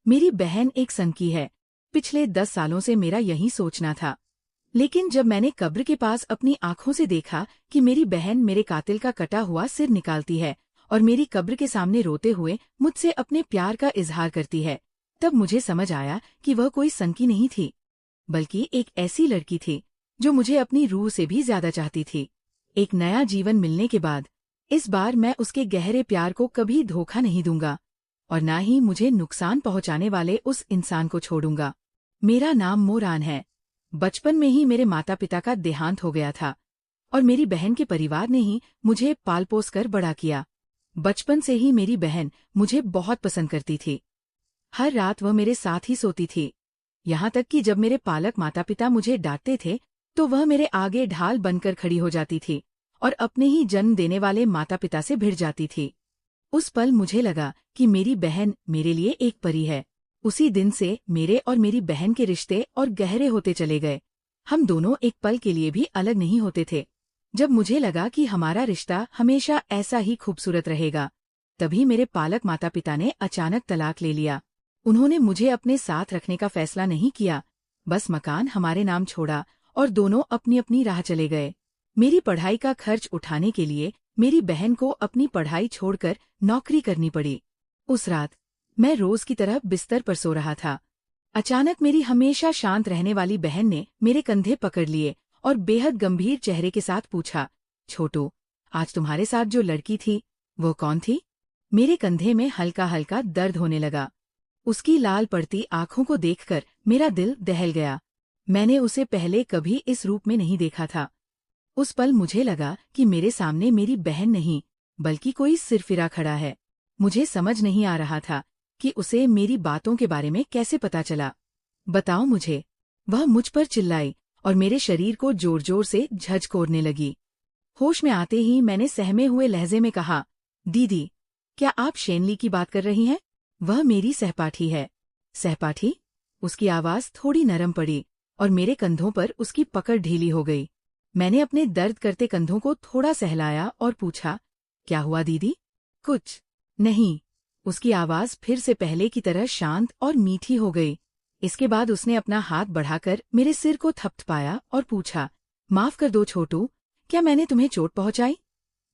मेरी बहन एक संकी है। पिछले 10 सालों से मेरा यही सोचना था। लेकिन जब मैंने कब्र के पास अपनी आंखों से देखा कि मेरी बहन मेरे कातिल का कटा हुआ सिर निकालती है और मेरी कब्र के सामने रोते हुए मुझसे अपने प्यार का इजहार करती है, तब मुझे समझ आया कि वह कोई संकी नहीं थी, बल्कि एक ऐसी लड़की थी जो मुझे अपनी रूह से भी ज्यादा चाहती थी। एक नया जीवन मिलने के बाद इस बार मैं उसके गहरे प्यार को कभी धोखा नहीं दूंगा और न ही मुझे नुकसान पहुंचाने वाले उस इंसान को छोड़ूंगा। मेरा नाम मोरान है। बचपन में ही मेरे माता पिता का देहांत हो गया था और मेरी बहन के परिवार ने ही मुझे पाल पोस कर बड़ा किया। बचपन से ही मेरी बहन मुझे बहुत पसंद करती थी। हर रात वह मेरे साथ ही सोती थी, यहाँ तक कि जब मेरे पालक माता पिता मुझे डांटते थे तो वह मेरे आगे ढाल बनकर खड़ी हो जाती थी और अपने ही जन्म देने वाले माता पिता से भिड़ जाती थी। उस पल मुझे लगा कि मेरी बहन मेरे लिए एक परी है। उसी दिन से मेरे और मेरी बहन के रिश्ते और गहरे होते चले गए। हम दोनों एक पल के लिए भी अलग नहीं होते थे। जब मुझे लगा कि हमारा रिश्ता हमेशा ऐसा ही खूबसूरत रहेगा, तभी मेरे पालक माता पिता ने अचानक तलाक ले लिया। उन्होंने मुझे अपने साथ रखने का फैसला नहीं किया, बस मकान हमारे नाम छोड़ा और दोनों अपनी अपनी राह चले गए। मेरी पढ़ाई का खर्च उठाने के लिए मेरी बहन को अपनी पढ़ाई छोड़कर नौकरी करनी पड़ी। उस रात मैं रोज की तरह बिस्तर पर सो रहा था। अचानक मेरी हमेशा शांत रहने वाली बहन ने मेरे कंधे पकड़ लिए और बेहद गंभीर चेहरे के साथ पूछा, छोटू, आज तुम्हारे साथ जो लड़की थी वो कौन थी? मेरे कंधे में हल्का हल्का दर्द होने लगा। उसकी लाल पड़ती आंखों को देखकर मेरा दिल दहल गया। मैंने उसे पहले कभी इस रूप में नहीं देखा था। उस पल मुझे लगा कि मेरे सामने मेरी बहन नहीं बल्कि कोई सिरफिरा खड़ा है। मुझे समझ नहीं आ रहा था कि उसे मेरी बातों के बारे में कैसे पता चला। बताओ मुझे। वह मुझ पर चिल्लाई और मेरे शरीर को जोर जोर से झंझोरने लगी। होश में आते ही मैंने सहमे हुए लहजे में कहा, दीदी, क्या आप शेनली की बात कर रही हैं? वह मेरी सहपाठी है। सहपाठी? उसकी आवाज थोड़ी नरम पड़ी और मेरे कंधों पर उसकी पकड़ ढीली हो गई। मैंने अपने दर्द करते कंधों को थोड़ा सहलाया और पूछा, क्या हुआ दीदी? कुछ नहीं। उसकी आवाज फिर से पहले की तरह शांत और मीठी हो गई। इसके बाद उसने अपना हाथ बढ़ाकर मेरे सिर को थपथपाया और पूछा, माफ कर दो छोटू, क्या मैंने तुम्हें चोट पहुंचाई?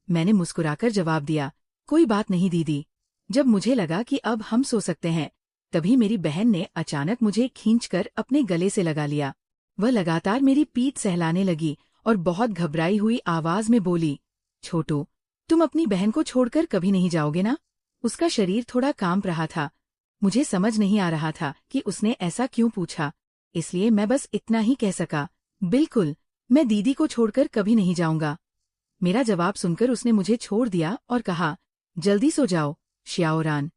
मैंने मुस्कुराकर जवाब दिया, कोई बात नहीं दीदी। जब मुझे लगा कि अब हम सो सकते हैं, तभी मेरी बहन ने अचानक मुझे खींचकर अपने गले से लगा लिया। वह लगातार मेरी पीठ सहलाने लगी और बहुत घबराई हुई आवाज में बोली, छोटू, तुम अपनी बहन को छोड़कर कभी नहीं जाओगे ना? उसका शरीर थोड़ा कांप रहा था। मुझे समझ नहीं आ रहा था कि उसने ऐसा क्यों पूछा, इसलिए मैं बस इतना ही कह सका, बिल्कुल, मैं दीदी को छोड़कर कभी नहीं जाऊंगा। मेरा जवाब सुनकर उसने मुझे छोड़ दिया और कहा, जल्दी सो जाओ, श्याओरान।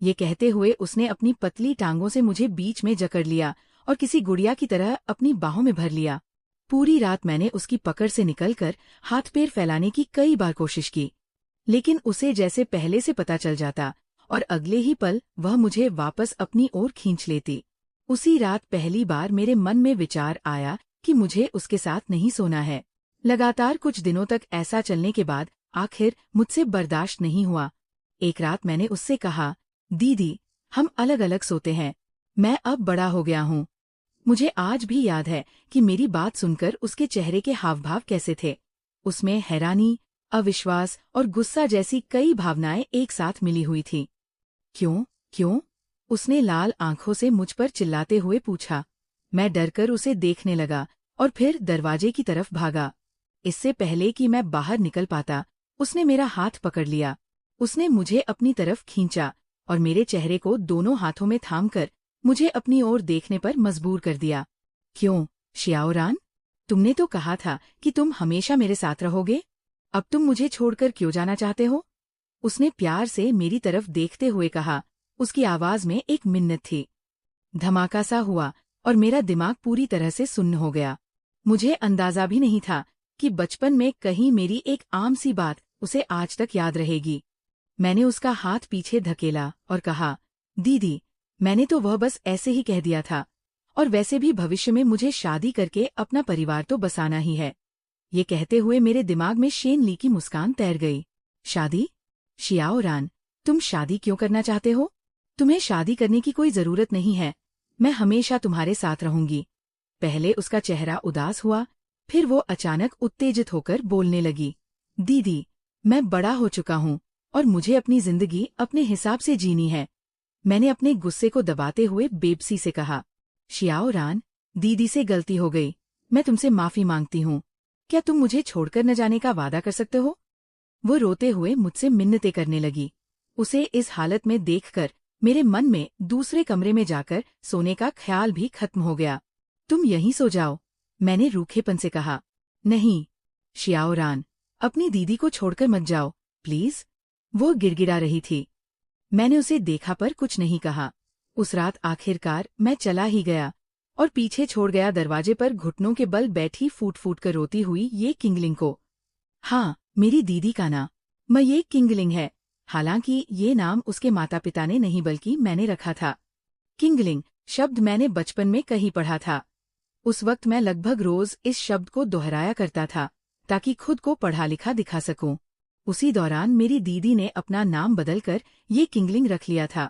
ये कहते हुए उसने अपनी पतली टांगों से मुझे बीच में जकड़ लिया और किसी गुड़िया की तरह अपनी बाहों में भर लिया। पूरी रात मैंने उसकी पकड़ से निकलकर हाथ पैर फैलाने की कई बार कोशिश की, लेकिन उसे जैसे पहले से पता चल जाता और अगले ही पल वह मुझे वापस अपनी ओर खींच लेती। उसी रात पहली बार मेरे मन में विचार आया कि मुझे उसके साथ नहीं सोना है। लगातार कुछ दिनों तक ऐसा चलने के बाद आखिर मुझसे बर्दाश्त नहीं हुआ। एक रात मैंने उससे कहा, दीदी, हम अलग अलग सोते हैं। मैं अब बड़ा हो गया हूँ। मुझे आज भी याद है कि मेरी बात सुनकर उसके चेहरे के हावभाव कैसे थे। उसमें हैरानी, अविश्वास और गुस्सा जैसी कई भावनाएं एक साथ मिली हुई थी। क्यों? क्यों? उसने लाल आंखों से मुझ पर चिल्लाते हुए पूछा। मैं डरकर उसे देखने लगा और फिर दरवाजे की तरफ भागा। इससे पहले कि मैं बाहर निकल पाता, उसने मेरा हाथ पकड़ लिया। उसने मुझे अपनी तरफ खींचा और मेरे चेहरे को दोनों हाथों में थामकर मुझे अपनी ओर देखने पर मजबूर कर दिया। क्यों, श्याओरान? तुमने तो कहा था कि तुम हमेशा मेरे साथ रहोगे। अब तुम मुझे छोड़कर क्यों जाना चाहते हो? उसने प्यार से मेरी तरफ देखते हुए कहा। उसकी आवाज में एक मिन्नत थी। धमाका सा हुआ और मेरा दिमाग पूरी तरह से सुन्न हो गया। मुझे अंदाजा भी नहीं था कि बचपन में कहीं मेरी एक आम सी बात उसे आज तक याद रहेगी। मैंने उसका हाथ पीछे धकेला और कहा, दीदी, मैंने तो वह बस ऐसे ही कह दिया था, और वैसे भी भविष्य में मुझे शादी करके अपना परिवार तो बसाना ही है। ये कहते हुए मेरे दिमाग में शेन ली की मुस्कान तैर गई। शादी? शियाओरान, तुम शादी क्यों करना चाहते हो? तुम्हें शादी करने की कोई जरूरत नहीं है, मैं हमेशा तुम्हारे साथ रहूंगी। पहले उसका चेहरा उदास हुआ, फिर वो अचानक उत्तेजित होकर बोलने लगी। दीदी, मैं बड़ा हो चुका हूँ और मुझे अपनी जिंदगी अपने हिसाब से जीनी है। मैंने अपने गुस्से को दबाते हुए बेबसी से कहा। शियाओ रान, दीदी से गलती हो गई, मैं तुमसे माफी मांगती हूँ। क्या तुम मुझे छोड़कर न जाने का वादा कर सकते हो? वो रोते हुए मुझसे मिन्नतें करने लगी। उसे इस हालत में देखकर मेरे मन में दूसरे कमरे में जाकर सोने का ख्याल भी खत्म हो गया। तुम यहीं सो जाओ, मैंने रूखेपन से कहा। नहीं शियाओ रान, अपनी दीदी को छोड़कर मत जाओ, प्लीज। वो गिड़गिड़ा रही थी। मैंने उसे देखा पर कुछ नहीं कहा। उस रात आखिरकार मैं चला ही गया और पीछे छोड़ गया दरवाजे पर घुटनों के बल बैठी फूट फूट कर रोती हुई ये किंगलिंग को। हाँ, मेरी दीदी का नाम ये किंगलिंग है। हालांकि ये नाम उसके माता पिता ने नहीं बल्कि मैंने रखा था। किंगलिंग शब्द मैंने बचपन में कहीं पढ़ा था। उस वक्त मैं लगभग रोज इस शब्द को दोहराया करता था ताकि खुद को पढ़ा लिखा दिखा सकूं। उसी दौरान मेरी दीदी ने अपना नाम बदलकर ये किंगलिंग रख लिया था।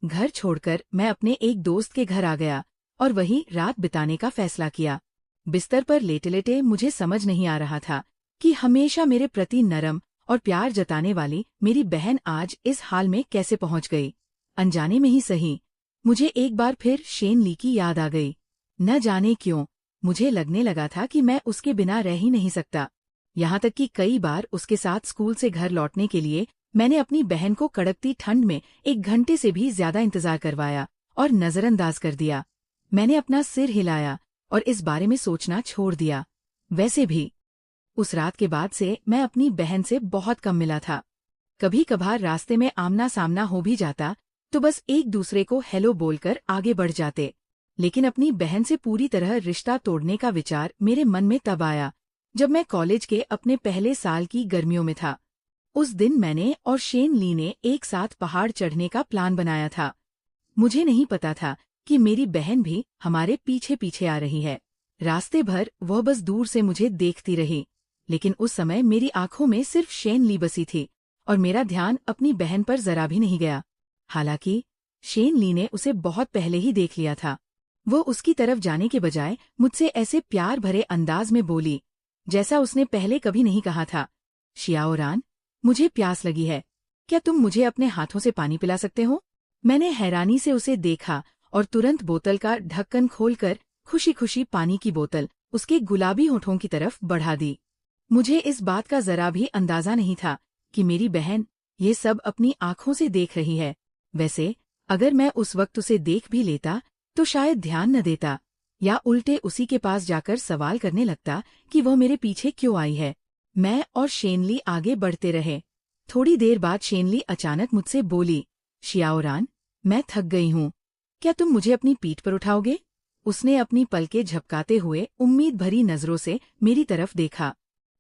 घर छोड़कर मैं अपने एक दोस्त के घर आ गया और वहीं रात बिताने का फैसला किया। बिस्तर पर लेटे लेटे मुझे समझ नहीं आ रहा था कि हमेशा मेरे प्रति नरम और प्यार जताने वाली मेरी बहन आज इस हाल में कैसे पहुंच गई। अनजाने में ही सही, मुझे एक बार फिर शेन ली की याद आ गई। न जाने क्यों मुझे लगने लगा था कि मैं उसके बिना रह ही नहीं सकता। यहाँ तक कि कई बार उसके साथ स्कूल से घर लौटने के लिए मैंने अपनी बहन को कड़कती ठंड में 1 घंटे से भी ज्यादा इंतजार करवाया और नजरअंदाज कर दिया। मैंने अपना सिर हिलाया और इस बारे में सोचना छोड़ दिया। वैसे भी उस रात के बाद से मैं अपनी बहन से बहुत कम मिला था। कभी कभार रास्ते में आमना सामना हो भी जाता तो बस एक दूसरे को हेलो बोलकर आगे बढ़ जाते। लेकिन अपनी बहन से पूरी तरह रिश्ता तोड़ने का विचार मेरे मन में तब आया जब मैं कॉलेज के अपने पहले साल की गर्मियों में था। उस दिन मैंने और शेन ली ने एक साथ पहाड़ चढ़ने का प्लान बनाया था। मुझे नहीं पता था कि मेरी बहन भी हमारे पीछे पीछे आ रही है। रास्ते भर वह बस दूर से मुझे देखती रही, लेकिन उस समय मेरी आंखों में सिर्फ शेन ली बसी थी और मेरा ध्यान अपनी बहन पर जरा भी नहीं गया। हालांकि शेन ली ने उसे बहुत पहले ही देख लिया था। वो उसकी तरफ जाने के बजाय मुझसे ऐसे प्यार भरे अंदाज में बोली जैसा उसने पहले कभी नहीं कहा था। शियाओ रान, मुझे प्यास लगी है, क्या तुम मुझे अपने हाथों से पानी पिला सकते हो? मैंने हैरानी से उसे देखा और तुरंत बोतल का ढक्कन खोलकर खुशी खुशी पानी की बोतल उसके गुलाबी होठों की तरफ बढ़ा दी। मुझे इस बात का जरा भी अंदाजा नहीं था कि मेरी बहन ये सब अपनी आंखों से देख रही है। वैसे अगर मैं उस वक्त उसे देख भी लेता तो शायद ध्यान न देता या उल्टे उसी के पास जाकर सवाल करने लगता कि वह मेरे पीछे क्यों आई है। मैं और शेनली आगे बढ़ते रहे। थोड़ी देर बाद शेनली अचानक मुझसे बोली, शियाओ रान, मैं थक गई हूँ, क्या तुम मुझे अपनी पीठ पर उठाओगे? उसने अपनी पलकें झपकाते हुए उम्मीद भरी नजरों से मेरी तरफ देखा।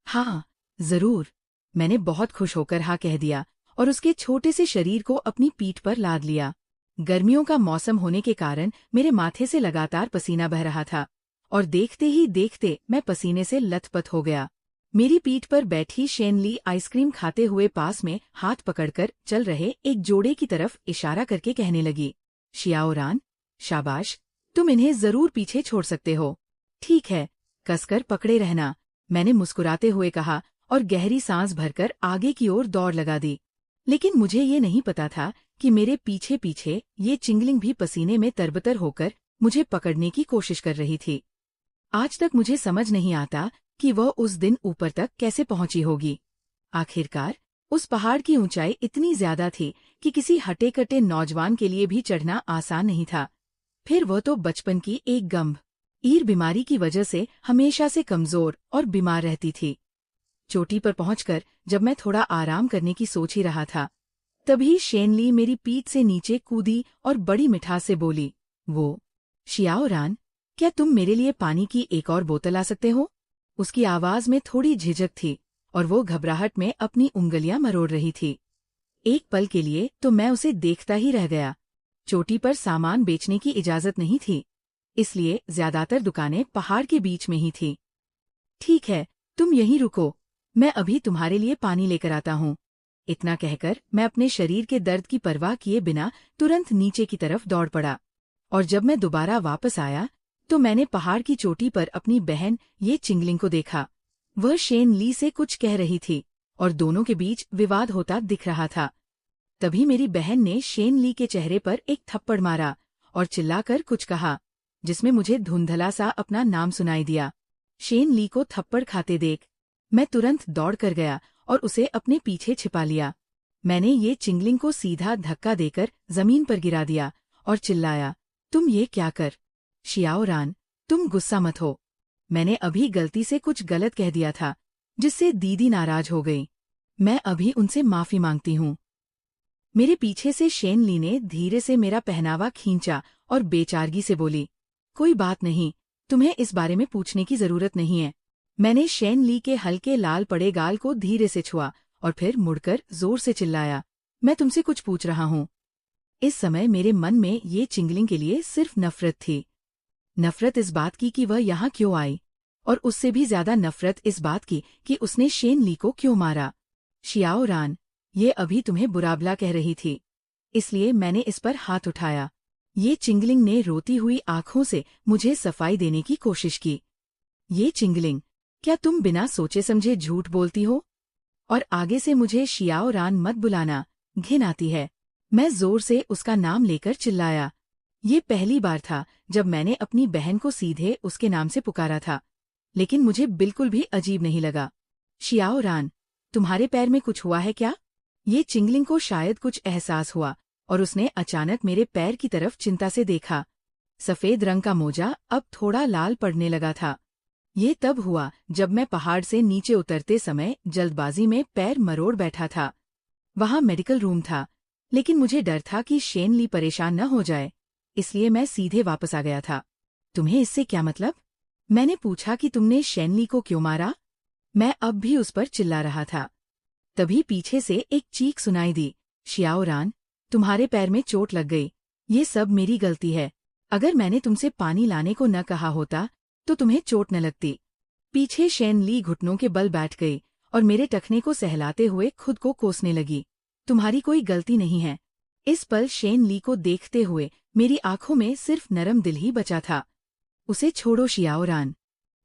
हाँ जरूर, मैंने बहुत खुश होकर हाँ कह दिया और उसके छोटे से शरीर को अपनी पीठ पर लाद लिया। गर्मियों का मौसम होने के कारण मेरे माथे से लगातार पसीना बह रहा था और देखते ही देखते मैं पसीने से लथपथ हो गया। मेरी पीठ पर बैठी शेनली आइसक्रीम खाते हुए पास में हाथ पकड़कर चल रहे एक जोड़े की तरफ इशारा करके कहने लगी, शियाओ रान, शाबाश, तुम इन्हें जरूर पीछे छोड़ सकते हो। ठीक है, कसकर पकड़े रहना, मैंने मुस्कुराते हुए कहा और गहरी सांस भरकर आगे की ओर दौड़ लगा दी। लेकिन मुझे ये नहीं पता था कि मेरे पीछे पीछे ये चिंगलिंग भी पसीने में तरबतर होकर मुझे पकड़ने की कोशिश कर रही थी। आज तक मुझे समझ नहीं आता कि वह उस दिन ऊपर तक कैसे पहुंची होगी। आखिरकार उस पहाड़ की ऊंचाई इतनी ज्यादा थी कि किसी हटे-कटे नौजवान के लिए भी चढ़ना आसान नहीं था। फिर वह तो बचपन की एक गंभीर बीमारी की वजह से हमेशा से कमजोर और बीमार रहती थी। चोटी पर पहुंचकर जब मैं थोड़ा आराम करने की सोच ही रहा था, तभी शेनली मेरी पीठ से नीचे कूदी और बड़ी मिठास से बोली, वो, शियाओ रान, क्या तुम मेरे लिए पानी की एक और बोतल ला सकते हो? उसकी आवाज में थोड़ी झिझक थी और वो घबराहट में अपनी उंगलियां मरोड़ रही थी। एक पल के लिए तो मैं उसे देखता ही रह गया। चोटी पर सामान बेचने की इजाजत नहीं थी, इसलिए ज्यादातर दुकानें पहाड़ के बीच में ही थी। ठीक है, तुम यहीं रुको, मैं अभी तुम्हारे लिए पानी लेकर आता हूँ। इतना कहकर मैं अपने शरीर के दर्द की परवाह किए बिना तुरंत नीचे की तरफ दौड़ पड़ा। और जब मैं दोबारा वापस आया तो मैंने पहाड़ की चोटी पर अपनी बहन ये चिंगलिंग को देखा। वह शेन ली से कुछ कह रही थी और दोनों के बीच विवाद होता दिख रहा था। तभी मेरी बहन ने शेन ली के चेहरे पर एक थप्पड़ मारा और चिल्लाकर कुछ कहा, जिसमें मुझे धुंधला सा अपना नाम सुनाई दिया। शेन ली को थप्पड़ खाते देख मैं तुरंत दौड़ कर गया और उसे अपने पीछे छिपा लिया। मैंने ये चिंगलिंग को सीधा धक्का देकर जमीन पर गिरा दिया और चिल्लाया, तुम ये क्या कर? शियाओ रान, तुम गुस्सा मत हो। मैंने अभी गलती से कुछ गलत कह दिया था, जिससे दीदी नाराज हो गई। मैं अभी उनसे माफी मांगती हूँ। मेरे पीछे से शेन ली ने धीरे से मेरा पहनावा खींचा और बेचारगी से बोली, कोई बात नहीं, तुम्हें इस बारे में पूछने की जरूरत नहीं है। मैंने शेन ली के हल्के लाल पड़े गाल को धीरे से छुआ और फिर मुड़कर जोर से चिल्लाया, मैं तुमसे कुछ पूछ रहा हूँ। इस समय मेरे मन में ये चिंगलिंग के लिए सिर्फ नफरत थी। नफरत इस बात की कि वह यहाँ क्यों आई, और उससे भी ज्यादा नफरत इस बात की कि उसने शेन ली को क्यों मारा। शियाओ रान, ये अभी तुम्हें बुराबला कह रही थी, इसलिए मैंने इस पर हाथ उठाया। ये चिंगलिंग ने रोती हुई आंखों से मुझे सफाई देने की कोशिश की। ये चिंगलिंग, क्या तुम बिना सोचे समझे झूठ बोलती हो? और आगे से मुझे शियाओ रान मत बुलाना, घिन आती है। मैं जोर से उसका नाम लेकर चिल्लाया। ये पहली बार था जब मैंने अपनी बहन को सीधे उसके नाम से पुकारा था, लेकिन मुझे बिल्कुल भी अजीब नहीं लगा। शियाओ रान, तुम्हारे पैर में कुछ हुआ है क्या? ये चिंगलिंग को शायद कुछ एहसास हुआ और उसने अचानक मेरे पैर की तरफ चिंता से देखा। सफेद रंग का मोजा अब थोड़ा लाल पड़ने लगा था। ये तब हुआ जब मैं पहाड़ से नीचे उतरते समय जल्दबाजी में पैर मरोड़ बैठा था। वहां मेडिकल रूम था, लेकिन मुझे डर था कि शेन ली परेशान न हो जाए, इसलिए मैं सीधे वापस आ गया था। तुम्हें इससे क्या मतलब? मैंने पूछा कि तुमने शेन ली को क्यों मारा? मैं अब भी उस पर चिल्ला रहा था। तभी पीछे से एक चीख सुनाई दी, शियाओ रान, तुम्हारे पैर में चोट लग गई। ये सब मेरी गलती है। अगर मैंने तुमसे पानी लाने को न कहा होता तो तुम्हें चोट न लगती। पीछे शेन ली घुटनों के बल बैठ गई और मेरे टखने को सहलाते हुए खुद को कोसने लगी। तुम्हारी कोई गलती नहीं है। इस पल शेन ली को देखते हुए मेरी आंखों में सिर्फ नरम दिल ही बचा था। उसे छोड़ो शियाओ रान।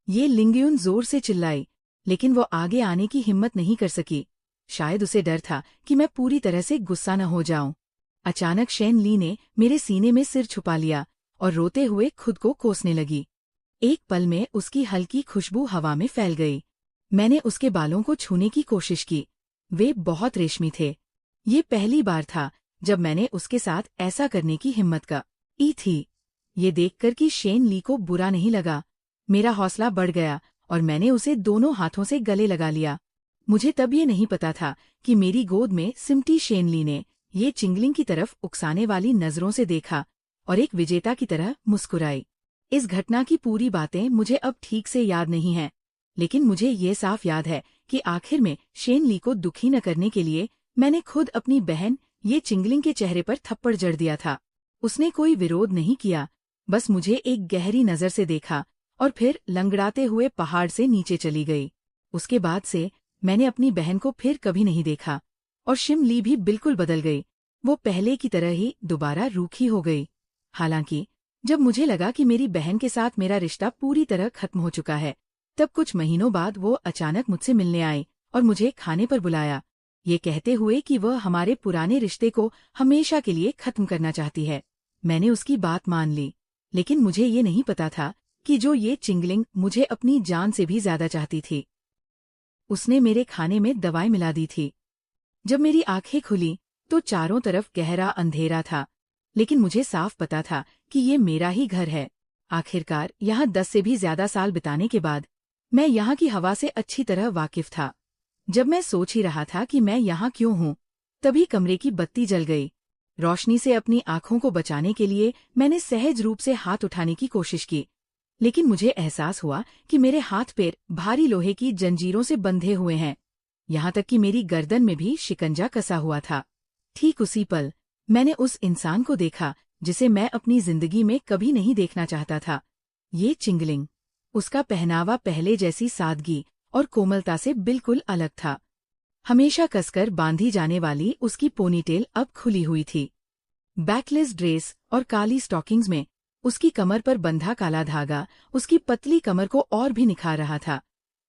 ये लिंगयुन जोर से चिल्लाई, लेकिन वो आगे आने की हिम्मत नहीं कर सकी। शायद उसे डर था कि मैं पूरी तरह से गुस्सा न हो जाऊं। अचानक शेन ली ने मेरे सीने में सिर छुपा लिया और रोते हुए खुद को कोसने लगी। एक पल में उसकी हल्की खुशबू हवा में फैल गई। मैंने उसके बालों को छूने की कोशिश की। वे बहुत रेशमी थे। ये पहली बार था जब मैंने उसके साथ ऐसा करने की हिम्मत की थी। ये देखकर कि शेन ली को बुरा नहीं लगा, मेरा हौसला बढ़ गया और मैंने उसे दोनों हाथों से गले लगा लिया। मुझे तब ये नहीं पता था कि मेरी गोद में सिमटी शेन ली ने ये चिंगलिंग की तरफ उकसाने वाली नजरों से देखा और एक विजेता की तरह मुस्कुराई। इस घटना की पूरी बातें मुझे अब ठीक से याद नहीं हैं, लेकिन मुझे ये साफ याद है कि आखिर में शेन ली को दुखी न करने के लिए मैंने खुद अपनी बहन ये चिंगलिंग के चेहरे पर थप्पड़ जड़ दिया था। उसने कोई विरोध नहीं किया, बस मुझे एक गहरी नजर से देखा और फिर लंगड़ाते हुए पहाड़ से नीचे चली गई। उसके बाद से मैंने अपनी बहन को फिर कभी नहीं देखा और शिम ली भी बिल्कुल बदल गई। वो पहले की तरह ही दोबारा रूखी हो गई। हालांकि जब मुझे लगा कि मेरी बहन के साथ मेरा रिश्ता पूरी तरह खत्म हो चुका है, तब कुछ महीनों बाद वो अचानक मुझसे मिलने आई और मुझे खाने पर बुलाया, ये कहते हुए कि वह हमारे पुराने रिश्ते को हमेशा के लिए खत्म करना चाहती है। मैंने उसकी बात मान ली, लेकिन मुझे ये नहीं पता था कि जो ये चिंगलिंग मुझे अपनी जान से भी ज्यादा चाहती थी। उसने मेरे खाने में दवाई मिला दी थी। जब मेरी आंखें खुली तो चारों तरफ गहरा अंधेरा था, लेकिन मुझे साफ पता था कि ये मेरा ही घर है। आखिरकार यहाँ 10 से भी ज्यादा साल बिताने के बाद मैं यहाँ की हवा से अच्छी तरह वाकिफ था। जब मैं सोच ही रहा था कि मैं यहाँ क्यों हूँ, तभी कमरे की बत्ती जल गई। रोशनी से अपनी आंखों को बचाने के लिए मैंने सहज रूप से हाथ उठाने की कोशिश की, लेकिन मुझे एहसास हुआ कि मेरे हाथ पैर भारी लोहे की जंजीरों से बंधे हुए हैं। यहाँ तक कि मेरी गर्दन में भी शिकंजा कसा हुआ था। ठीक उसी पल मैंने उस इंसान को देखा जिसे मैं अपनी जिंदगी में कभी नहीं देखना चाहता था। ये चिंगलिंग। उसका पहनावा पहले जैसी सादगी और कोमलता से बिल्कुल अलग था। हमेशा कसकर बांधी जाने वाली उसकी पोनीटेल अब खुली हुई थी। बैकलेस ड्रेस और काली स्टॉकिंग्स में उसकी कमर पर बंधा काला धागा उसकी पतली कमर को और भी निखार रहा था,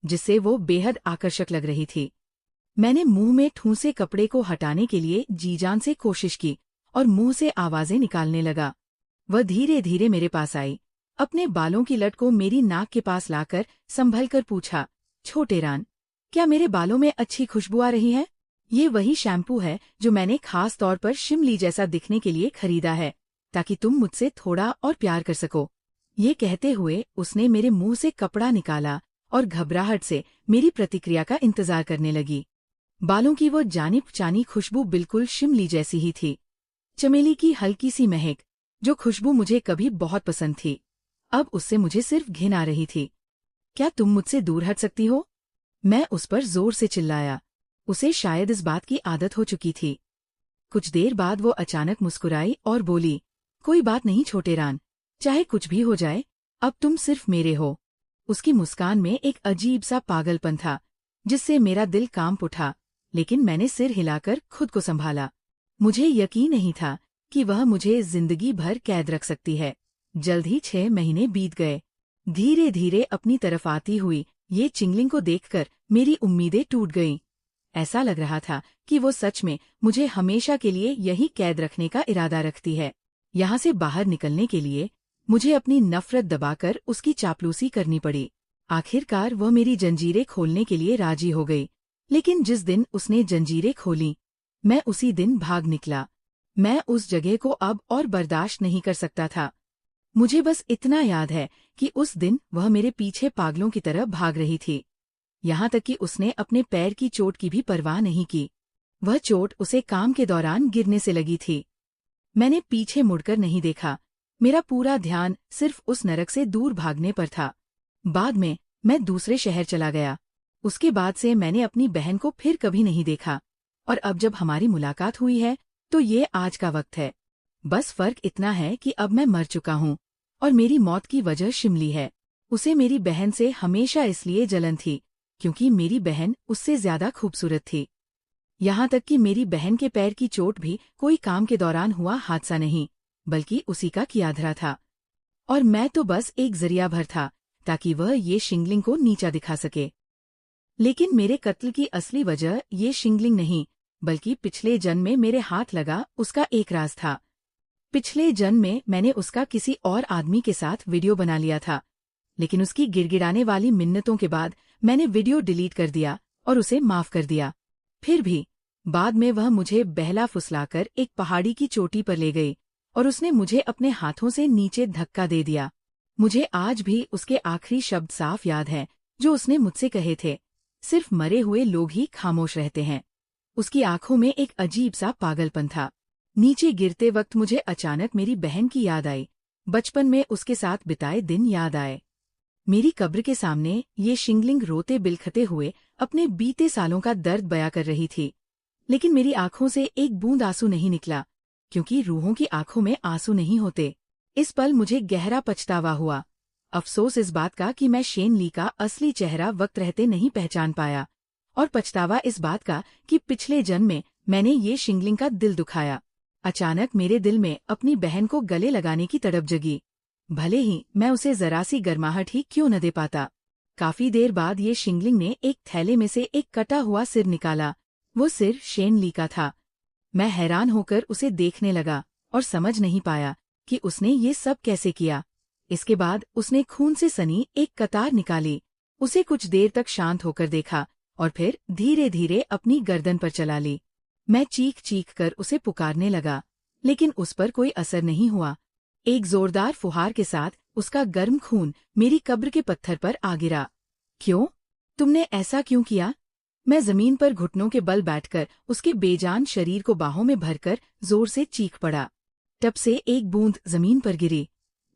जिससे वो बेहद आकर्षक लग रही थी। मैंने मुंह में ठूंसे कपड़े को हटाने के लिए जी-जान से कोशिश की और मुंह से आवाजें निकालने लगा। वह धीरे धीरे मेरे पास आई, अपने बालों की लट को मेरी नाक के पास लाकर संभल कर पूछा, छोटे रान, क्या मेरे बालों में अच्छी खुशबू आ रही है? ये वही शैम्पू है जो मैंने खास तौर पर शिमली जैसा दिखने के लिए खरीदा है, ताकि तुम मुझसे थोड़ा और प्यार कर सको। ये कहते हुए उसने मेरे मुंह से कपड़ा निकाला और घबराहट से मेरी प्रतिक्रिया का इंतजार करने लगी। बालों की वो जानी पहचानी खुशबू बिल्कुल शिमली जैसी ही थी, चमेली की हल्की सी महक, जो खुशबू मुझे कभी बहुत पसंद थी। अब उससे मुझे सिर्फ घिन आ रही थी। क्या तुम मुझसे दूर हट सकती हो? मैं उस पर जोर से चिल्लाया। उसे शायद इस बात की आदत हो चुकी थी। कुछ देर बाद वो अचानक मुस्कुराई और बोली, कोई बात नहीं छोटे रान, चाहे कुछ भी हो जाए, अब तुम सिर्फ मेरे हो। उसकी मुस्कान में एक अजीब सा पागलपन था, जिससे मेरा दिल कांप उठा, लेकिन मैंने सिर हिलाकर खुद को संभाला। मुझे यकीन नहीं था कि वह मुझे जिंदगी भर कैद रख सकती है। जल्द ही 6 महीने बीत गए। धीरे धीरे अपनी तरफ आती हुई ये चिंगलिंग को देखकर मेरी उम्मीदें टूट गईं। ऐसा लग रहा था कि वो सच में मुझे हमेशा के लिए यही कैद रखने का इरादा रखती है। यहाँ से बाहर निकलने के लिए मुझे अपनी नफरत दबाकर उसकी चापलूसी करनी पड़ी। आखिरकार वह मेरी जंजीरें खोलने के लिए राजी हो गई, लेकिन जिस दिन उसने जंजीरें खोली, मैं उसी दिन भाग निकला। मैं उस जगह को अब और बर्दाश्त नहीं कर सकता था। मुझे बस इतना याद है कि उस दिन वह मेरे पीछे पागलों की तरह भाग रही थी, यहाँ तक कि उसने अपने पैर की चोट की भी परवाह नहीं की। वह चोट उसे काम के दौरान गिरने से लगी थी। मैंने पीछे मुड़कर नहीं देखा। मेरा पूरा ध्यान सिर्फ उस नरक से दूर भागने पर था। बाद में मैं दूसरे शहर चला गया। उसके बाद से मैंने अपनी बहन को फिर कभी नहीं देखा, और अब जब हमारी मुलाकात हुई है तो ये आज का वक्त है। बस फर्क इतना है कि अब मैं मर चुका हूँ और मेरी मौत की वजह शिमली है। उसे मेरी बहन से हमेशा इसलिए जलन थी क्योंकि मेरी बहन उससे ज्यादा खूबसूरत थी। यहाँ तक कि मेरी बहन के पैर की चोट भी कोई काम के दौरान हुआ हादसा नहीं, बल्कि उसी का किया धरा था। और मैं तो बस एक जरिया भर था ताकि वह ये शिंगलिंग को नीचा दिखा सके। लेकिन मेरे कत्ल की असली वजह ये शिंगलिंग नहीं, बल्कि पिछले जन्म में मेरे हाथ लगा उसका एक राज था। पिछले जन्म में मैंने उसका किसी और आदमी के साथ वीडियो बना लिया था, लेकिन उसकी गिड़गिड़ाने वाली मिन्नतों के बाद मैंने वीडियो डिलीट कर दिया और उसे माफ कर दिया। फिर भी बाद में वह मुझे बहला फुसलाकर एक पहाड़ी की चोटी पर ले गई और उसने मुझे अपने हाथों से नीचे धक्का दे दिया। मुझे आज भी उसके आखिरी शब्द साफ याद हैं, जो उसने मुझसे कहे थे, सिर्फ मरे हुए लोग ही खामोश रहते हैं। उसकी आंखों में एक अजीब सा पागलपन था। नीचे गिरते वक्त मुझे अचानक मेरी बहन की याद आई। बचपन में उसके साथ बिताए दिन याद आए। मेरी कब्र के सामने ये शिंगलिंग रोते बिलखते हुए अपने बीते सालों का दर्द बयां कर रही थी, लेकिन मेरी आंखों से एक बूंद आंसू नहीं निकला, क्योंकि रूहों की आंखों में आंसू नहीं होते। इस पल मुझे गहरा पछतावा हुआ। अफसोस इस बात का कि मैं शेन ली का असली चेहरा वक्त रहते नहीं पहचान पाया, और पछतावा इस बात का कि पिछले जन्म में मैंने ये शिंगलिंग का दिल दुखाया। अचानक मेरे दिल में अपनी बहन को गले लगाने की तड़प जगी, भले ही मैं उसे जरा सी गर्माहट ही क्यों न दे पाता। काफी देर बाद ये शिंगलिंग ने एक थैले में से एक कटा हुआ सिर निकाला। वो सिर शेन ली का था। मैं हैरान होकर उसे देखने लगा और समझ नहीं पाया कि उसने ये सब कैसे किया। इसके बाद उसने खून से सनी एक कतार निकाली, उसे कुछ देर तक शांत होकर देखा और फिर धीरे धीरे अपनी गर्दन पर चला ली। मैं चीख चीख कर उसे पुकारने लगा, लेकिन उस पर कोई असर नहीं हुआ। एक जोरदार फुहार के साथ उसका गर्म खून मेरी कब्र के पत्थर पर आ गिरा। क्यों? तुमने ऐसा क्यों किया? मैं जमीन पर घुटनों के बल बैठकर उसके बेजान शरीर को बाहों में भरकर जोर से चीख पड़ा। टप से एक बूंद जमीन पर गिरी।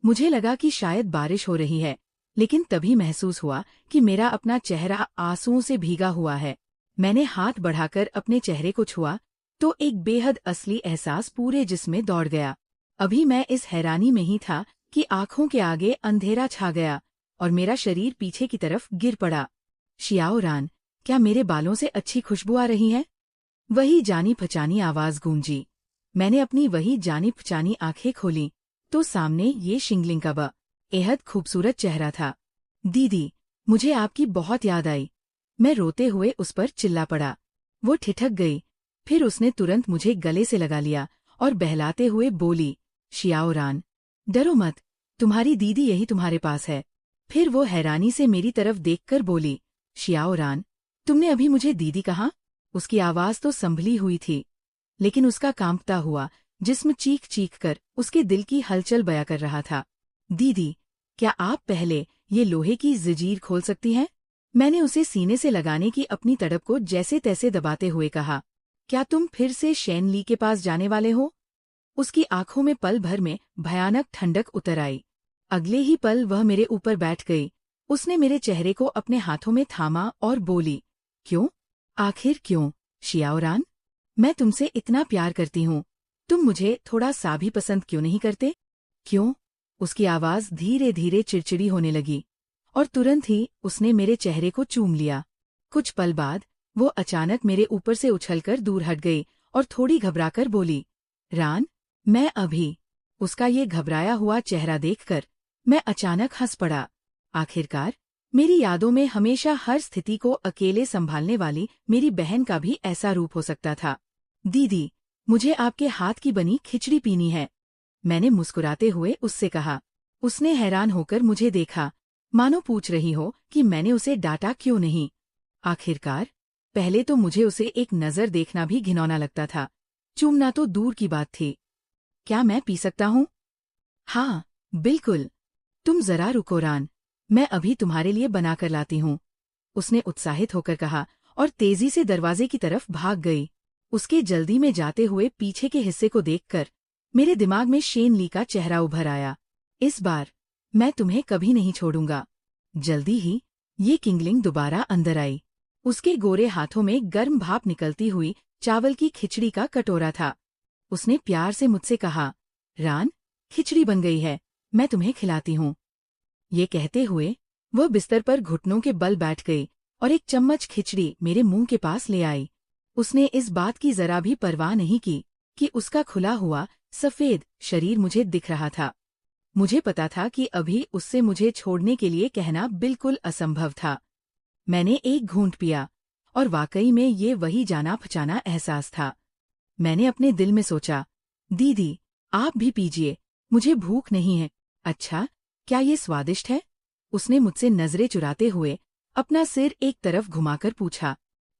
मुझे लगा कि शायद बारिश हो रही है, लेकिन तभी महसूस हुआ कि मेरा अपना चेहरा आंसुओं से भीगा हुआ है। मैंने हाथ बढ़ाकर अपने चेहरे को छुआ तो एक बेहद असली एहसास पूरे जिस्म में दौड़ गया। अभी मैं इस हैरानी में ही था कि आंखों के आगे अंधेरा छा गया और मेरा शरीर पीछे की तरफ गिर पड़ा। शियाओ रान, क्या मेरे बालों से अच्छी खुशबू आ रही है? वही जानी पहचानी आवाज गूंजी। मैंने अपनी वही जानी पहचानी आंखें खोली तो सामने ये शिंगलिंग का बेहद खूबसूरत चेहरा था। दीदी, मुझे आपकी बहुत याद आई। मैं रोते हुए उस पर चिल्ला पड़ा। वो ठिठक गई। फिर उसने तुरंत मुझे गले से लगा लिया और बहलाते हुए बोली, शियाओरान, डरो मत, तुम्हारी दीदी यही तुम्हारे पास है। फिर वो हैरानी से मेरी तरफ देखकर बोली, शियाओरान, तुमने अभी मुझे दीदी कहा? उसकी आवाज तो संभली हुई थी, लेकिन उसका कांपता हुआ जिस्म चीख चीख कर उसके दिल की हलचल बयां कर रहा था। दीदी, क्या आप पहले ये लोहे की जंजीर खोल सकती हैं? मैंने उसे सीने से लगाने की अपनी तड़प को जैसे तैसे दबाते हुए कहा। क्या तुम फिर से शेन ली के पास जाने वाले हो? उसकी आंखों में पल भर में भयानक ठंडक उतर आई। अगले ही पल वह मेरे ऊपर बैठ गई। उसने मेरे चेहरे को अपने हाथों में थामा और बोली, क्यों? आखिर क्यों, शियाओरान? मैं तुमसे इतना प्यार करती हूँ, तुम मुझे थोड़ा सा भी पसंद क्यों नहीं करते? क्यों? उसकी आवाज धीरे धीरे चिड़चिड़ी होने लगी और तुरंत ही उसने मेरे चेहरे को चूम लिया। कुछ पल बाद वो अचानक मेरे ऊपर से उछलकर दूर हट गई और थोड़ी घबराकर बोली, रान, मैं अभी। उसका ये घबराया हुआ चेहरा देखकर मैं अचानक हंस पड़ा। आखिरकार मेरी यादों में हमेशा हर स्थिति को अकेले संभालने वाली मेरी बहन का भी ऐसा रूप हो सकता था। दीदी, मुझे आपके हाथ की बनी खिचड़ी पीनी है, मैंने मुस्कुराते हुए उससे कहा। उसने हैरान होकर मुझे देखा, मानो पूछ रही हो कि मैंने उसे डांटा क्यों नहीं। आखिरकार पहले तो मुझे उसे एक नज़र देखना भी घिनौना लगता था, चूमना तो दूर की बात थी। क्या मैं पी सकता हूँ? हाँ, बिल्कुल। तुम जरा रुको रान, मैं अभी तुम्हारे लिए बनाकर लाती हूँ, उसने उत्साहित होकर कहा और तेजी से दरवाजे की तरफ भाग गई। उसके जल्दी में जाते हुए पीछे के हिस्से को देखकर मेरे दिमाग में शेन ली का चेहरा उभर आया। इस बार मैं तुम्हें कभी नहीं छोड़ूंगा। जल्दी ही ये किंगलिंग दोबारा अंदर आई। उसके गोरे हाथों में गर्म भाप निकलती हुई चावल की खिचड़ी का कटोरा था। उसने प्यार से मुझसे कहा, रान, खिचड़ी बन गई है, मैं तुम्हें खिलाती हूँ। ये कहते हुए वह बिस्तर पर घुटनों के बल बैठ गई और एक चम्मच खिचड़ी मेरे मुंह के पास ले आई। उसने इस बात की जरा भी परवाह नहीं की कि उसका खुला हुआ सफेद शरीर मुझे दिख रहा था। मुझे पता था कि अभी उससे मुझे छोड़ने के लिए कहना बिल्कुल असंभव था। मैंने एक घूंट पिया और वाकई में ये वही जाना पहचाना एहसास था। मैंने अपने दिल में सोचा, दीदी, आप भी पीजिए, मुझे भूख नहीं है। अच्छा, क्या ये स्वादिष्ट है? उसने मुझसे नजरें चुराते हुए अपना सिर एक तरफ घुमाकर पूछा।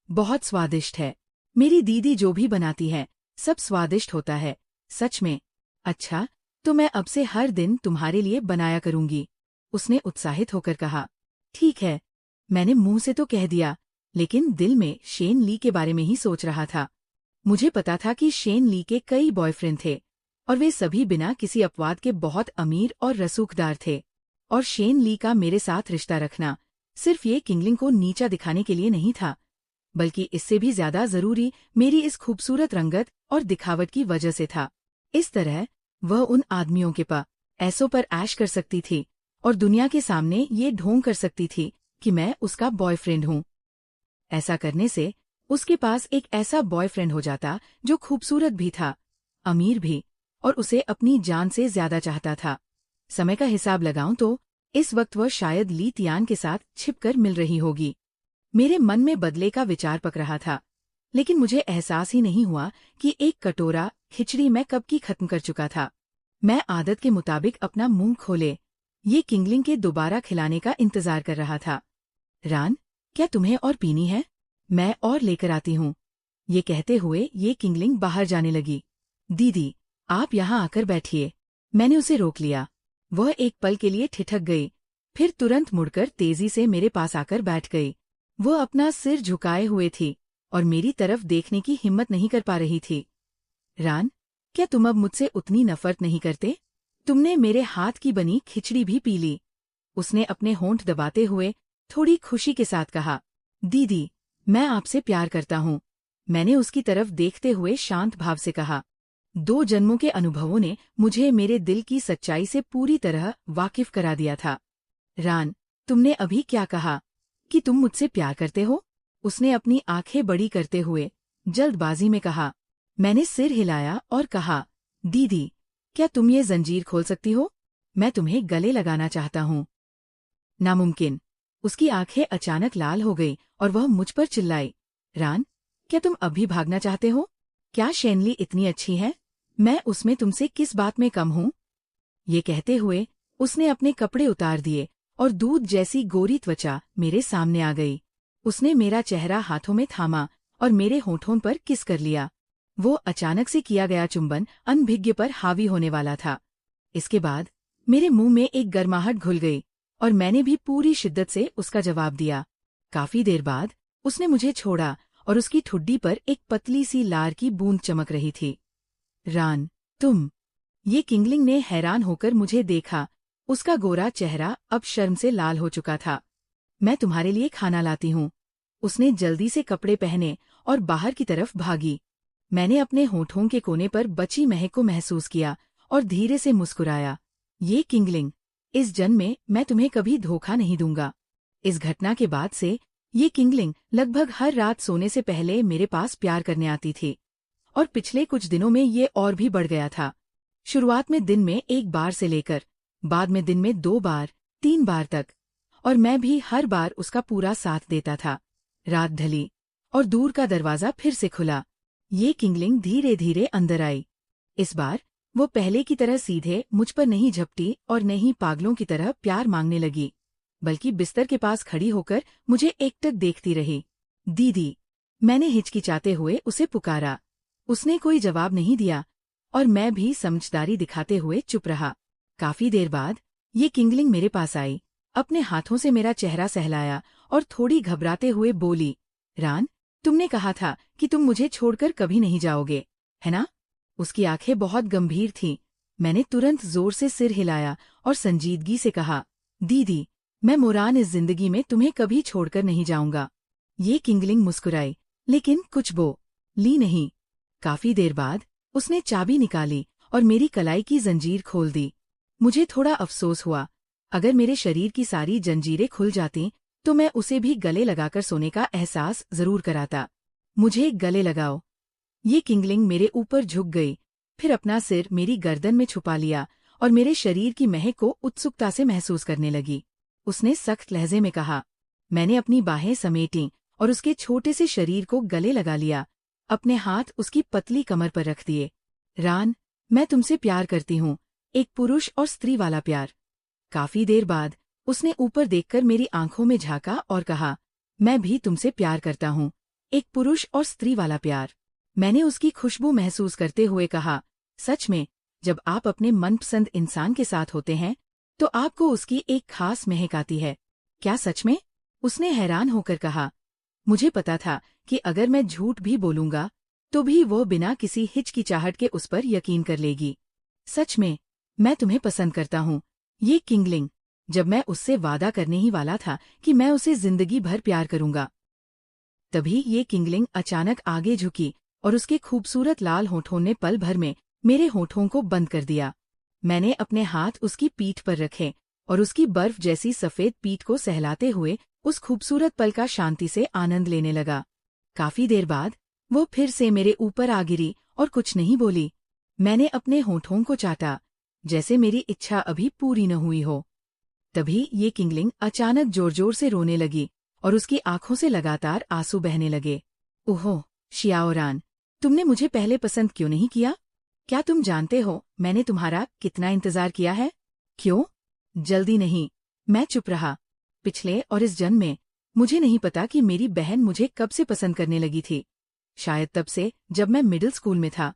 बहुत स्वादिष्ट है, मेरी दीदी जो भी बनाती है सब स्वादिष्ट होता है, सच में। अच्छा, तो मैं अब से हर दिन तुम्हारे लिए बनाया करूंगी, उसने उत्साहित होकर कहा। ठीक है, मैंने मुंह से तो कह दिया, लेकिन दिल में शेन ली के बारे में ही सोच रहा था। मुझे पता था कि शेन ली के कई बॉयफ्रेंड थे और वे सभी बिना किसी अपवाद के बहुत अमीर और रसूखदार थे। और शेन ली का मेरे साथ रिश्ता रखना सिर्फ ये किंगलिंग को नीचा दिखाने के लिए नहीं था, बल्कि इससे भी ज्यादा जरूरी मेरी इस खूबसूरत रंगत और दिखावट की वजह से था। इस तरह वह उन आदमियों के ऐसों पर ऐश कर सकती थी और दुनिया के सामने ये ढोंग कर सकती थी कि मैं उसका बॉयफ्रेंड हूँ। ऐसा करने से उसके पास एक ऐसा बॉयफ्रेंड हो जाता जो खूबसूरत भी था, अमीर भी, और उसे अपनी जान से ज्यादा चाहता था। समय का हिसाब लगाऊं तो इस वक्त वह शायद ली तियान के साथ छिपकर मिल रही होगी। मेरे मन में बदले का विचार पक रहा था, लेकिन मुझे एहसास ही नहीं हुआ कि एक कटोरा खिचड़ी मैं कब की खत्म कर चुका था। मैं आदत के मुताबिक अपना मुंह खोले ये किंगलिंग के दोबारा खिलाने का इंतजार कर रहा था। रान, क्या तुम्हें और पीनी है? मैं और लेकर आती हूँ। ये कहते हुए ये किंगलिंग बाहर जाने लगी। दीदी, आप यहाँ आकर बैठिए, मैंने उसे रोक लिया। वह एक पल के लिए ठिठक गई, फिर तुरंत मुड़कर तेजी से मेरे पास आकर बैठ गई। वह अपना सिर झुकाए हुए थी और मेरी तरफ देखने की हिम्मत नहीं कर पा रही थी। रान, क्या तुम अब मुझसे उतनी नफरत नहीं करते? तुमने मेरे हाथ की बनी खिचड़ी भी पी ली, उसने अपने होंठ दबाते हुए थोड़ी खुशी के साथ कहा। दीदी, मैं आपसे प्यार करता हूँ, मैंने उसकी तरफ देखते हुए शांत भाव से कहा। 2 जन्मों के अनुभवों ने मुझे मेरे दिल की सच्चाई से पूरी तरह वाकिफ करा दिया था। रान, तुमने अभी क्या कहा? कि तुम मुझसे प्यार करते हो? उसने अपनी आंखें बड़ी करते हुए जल्दबाजी में कहा। मैंने सिर हिलाया और कहा, दीदी, क्या तुम ये जंजीर खोल सकती हो? मैं तुम्हें गले लगाना चाहता हूँ। नामुमकिन। उसकी आंखें अचानक लाल हो गई और वह मुझ पर चिल्लाई, रान, क्या तुम अब भी भागना चाहते हो? क्या शेनली इतनी अच्छी है? मैं उसमें तुमसे किस बात में कम हूँ? ये कहते हुए उसने अपने कपड़े उतार दिए और दूध जैसी गोरी त्वचा मेरे सामने आ गई। उसने मेरा चेहरा हाथों में थामा और मेरे होठों पर किस कर लिया। वो अचानक से किया गया चुंबन अनभिज्ञ पर हावी होने वाला था। इसके बाद मेरे मुंह में एक गर्माहट घुल गई और मैंने भी पूरी शिद्दत से उसका जवाब दिया। काफी देर बाद उसने मुझे छोड़ा और उसकी ठुड्डी पर एक पतली सी लार की बूंद चमक रही थी। रान, तुम। ये किंगलिंग ने हैरान होकर मुझे देखा। उसका गोरा चेहरा अब शर्म से लाल हो चुका था। मैं तुम्हारे लिए खाना लाती हूँ। उसने जल्दी से कपड़े पहने और बाहर की तरफ भागी। मैंने अपने होठों के कोने पर बची महक को महसूस किया और धीरे से मुस्कुराया। ये किंगलिंग, इस जन्म में मैं तुम्हें कभी धोखा नहीं दूंगा। इस घटना के बाद से ये किंगलिंग लगभग हर रात सोने से पहले मेरे पास प्यार करने आती थी और पिछले कुछ दिनों में ये और भी बढ़ गया था। शुरुआत में दिन में 1 बार से लेकर बाद में दिन में 2 बार, 3 बार तक, और मैं भी हर बार उसका पूरा साथ देता था। रात ढली और दूर का दरवाजा फिर से खुला। ये किंगलिंग धीरे धीरे अंदर आई। इस बार वो पहले की तरह सीधे मुझ पर नहीं झपटी और न ही पागलों की तरह प्यार मांगने लगी, बल्कि बिस्तर के पास खड़ी होकर मुझे एकटक देखती रही। दीदी, मैंने हिचकिचाते हुए उसे पुकारा। उसने कोई जवाब नहीं दिया और मैं भी समझदारी दिखाते हुए चुप रहा। काफी देर बाद ये किंगलिंग मेरे पास आई, अपने हाथों से मेरा चेहरा सहलाया और थोड़ी घबराते हुए बोली, रान, तुमने कहा था कि तुम मुझे छोड़कर कभी नहीं जाओगे, है ना? उसकी आंखें बहुत गंभीर थीं। मैंने तुरंत जोर से सिर हिलाया और संजीदगी से कहा, दीदी, मैं मोरान इस जिंदगी में तुम्हें कभी छोड़कर नहीं जाऊंगा। ये किंगलिंग मुस्कुराई, लेकिन कुछ बोली नहीं। काफी देर बाद उसने चाबी निकाली और मेरी कलाई की जंजीर खोल दी। मुझे थोड़ा अफसोस हुआ। अगर मेरे शरीर की सारी जंजीरें खुल जातीं तो मैं उसे भी गले लगाकर सोने का एहसास जरूर कराता। मुझे गले लगाओ। ये किंगलिंग मेरे ऊपर झुक गई, फिर अपना सिर मेरी गर्दन में छुपा लिया और मेरे शरीर की महक को उत्सुकता से महसूस करने लगी। उसने सख्त लहजे में कहा। मैंने अपनी बाहें समेटीं और उसके छोटे से शरीर को गले लगा लिया। अपने हाथ उसकी पतली कमर पर रख दिए। रान, मैं तुमसे प्यार करती हूँ, एक पुरुष और स्त्री वाला प्यार। काफी देर बाद उसने ऊपर देखकर मेरी आंखों में झांका और कहा, मैं भी तुमसे प्यार करता हूँ, एक पुरुष और स्त्री वाला प्यार। मैंने उसकी खुशबू महसूस करते हुए कहा, सच में, जब आप अपने मनपसंद इंसान के साथ होते हैं तो आपको उसकी एक खास महक आती है। क्या सच में? उसने हैरान होकर कहा। मुझे पता था कि अगर मैं झूठ भी बोलूंगा तो भी वो बिना किसी हिचकिचाहट के उस पर यकीन कर लेगी। सच में, मैं तुम्हें पसंद करता हूँ। ये किंगलिंग, जब मैं उससे वादा करने ही वाला था कि मैं उसे जिंदगी भर प्यार करूंगा, तभी ये किंगलिंग अचानक आगे झुकी और उसके खूबसूरत लाल होठों ने पल भर में मेरे होठों को बंद कर दिया। मैंने अपने हाथ उसकी पीठ पर रखे और उसकी बर्फ जैसी सफेद पीठ को सहलाते हुए उस खूबसूरत पल का शांति से आनंद लेने लगा। काफी देर बाद वो फिर से मेरे ऊपर आ गिरी और कुछ नहीं बोली। मैंने अपने होठों को चाटा, जैसे मेरी इच्छा अभी पूरी न हुई हो। तभी ये किंगलिंग अचानक जोर जोर से रोने लगी और उसकी आंखों से लगातार आंसू बहने लगे। ओहो, शियाओरान, तुमने मुझे पहले पसंद क्यों नहीं किया? क्या तुम जानते हो मैंने तुम्हारा कितना इंतजार किया है? क्यों? जल्दी नहीं। मैं चुप रहा। पिछले और इस जन्म में मुझे नहीं पता कि मेरी बहन मुझे कब से पसंद करने लगी थी। शायद तब से जब मैं मिडिल स्कूल में था,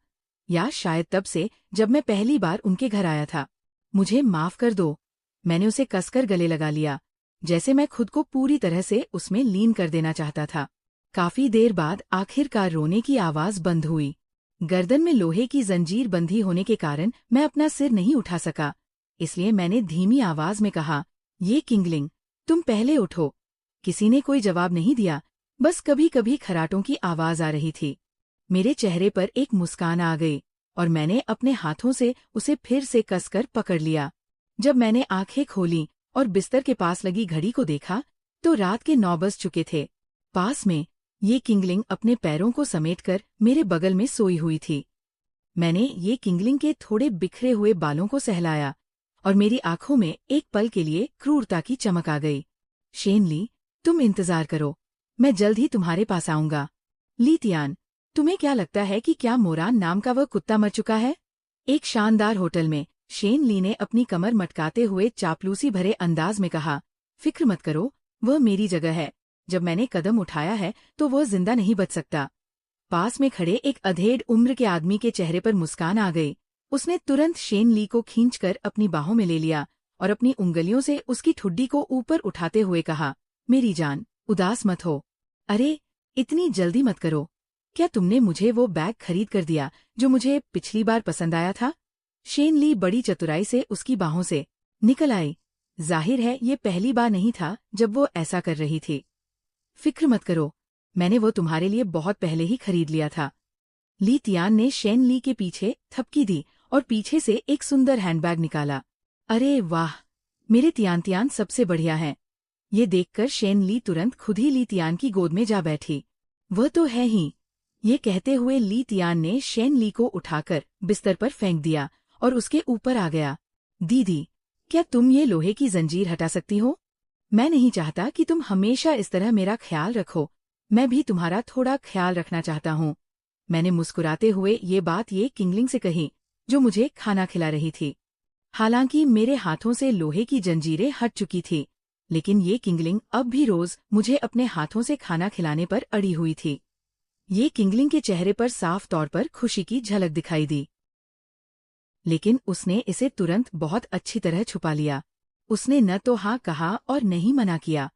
या शायद तब से जब मैं पहली बार उनके घर आया था। मुझे माफ कर दो। मैंने उसे कसकर गले लगा लिया, जैसे मैं खुद को पूरी तरह से उसमें लीन कर देना चाहता था। काफी देर बाद आखिरकार रोने की आवाज बंद हुई। गर्दन में लोहे की जंजीर बंधी होने के कारण मैं अपना सिर नहीं उठा सका, इसलिए मैंने धीमी आवाज में कहा, ये किंगलिंग, तुम पहले उठो। किसी ने कोई जवाब नहीं दिया, बस कभी कभी खराटों की आवाज आ रही थी। मेरे चेहरे पर एक मुस्कान आ गई और मैंने अपने हाथों से उसे फिर से कसकर पकड़ लिया। जब मैंने आंखें खोलीं और बिस्तर के पास लगी घड़ी को देखा तो रात के 9 बज चुके थे। पास में ये किंगलिंग अपने पैरों को समेटकर मेरे बगल में सोई हुई थी। मैंने ये किंगलिंग के थोड़े बिखरे हुए बालों को सहलाया और मेरी आंखों में एक पल के लिए क्रूरता की चमक आ गई। शेन ली, तुम इंतजार करो, मैं जल्द ही तुम्हारे पास आऊंगा। ली तियान, तुम्हें क्या लगता है कि क्या मोरान नाम का वह कुत्ता मर चुका है? एक शानदार होटल में शेन ली ने अपनी कमर मटकाते हुए चापलूसी भरे अंदाज में कहा, फिक्र मत करो, वह मेरी जगह है। जब मैंने कदम उठाया है तो वह जिंदा नहीं बच सकता। पास में खड़े एक अधेड़ उम्र के आदमी के चेहरे पर मुस्कान आ गई। उसने तुरंत शेन ली को खींचकर अपनी बाहों में ले लिया और अपनी उंगलियों से उसकी ठुड्डी को ऊपर उठाते हुए कहा, मेरी जान, उदास मत हो। अरे, इतनी जल्दी मत करो। क्या तुमने मुझे वो बैग खरीद कर दिया जो मुझे पिछली बार पसंद आया था? शेन ली बड़ी चतुराई से उसकी बाहों से निकल आई। जाहिर है ये पहली बार नहीं था जब वो ऐसा कर रही थी। फिक्र मत करो, मैंने वो तुम्हारे लिए बहुत पहले ही खरीद लिया था। ली तियान ने शेन ली के पीछे थपकी दी और पीछे से एक सुंदर हैंडबैग निकाला। अरे वाह, मेरे तियान सबसे बढ़िया हैं। ये देखकर शेन ली तुरंत खुद ही ली तियान की गोद में जा बैठी। वह तो है ही। ये कहते हुए ली तियान ने शेन ली को उठाकर बिस्तर पर फेंक दिया और उसके ऊपर आ गया। दीदी, क्या तुम ये लोहे की जंजीर हटा सकती हो? मैं नहीं चाहता कि तुम हमेशा इस तरह मेरा ख्याल रखो। मैं भी तुम्हारा थोड़ा ख्याल रखना चाहता हूँ। मैंने मुस्कुराते हुए ये बात ये किंगलिंग से कही, जो मुझे खाना खिला रही थी। हालांकि मेरे हाथों से लोहे की जंजीरें हट चुकी थी, लेकिन ये किंगलिंग अब भी रोज मुझे अपने हाथों से खाना खिलाने पर अड़ी हुई थी। ये किंगलिंग के चेहरे पर साफ तौर पर खुशी की झलक दिखाई दी, लेकिन उसने इसे तुरंत बहुत अच्छी तरह छुपा लिया। उसने न तो हाँ कहा और न ही मना किया।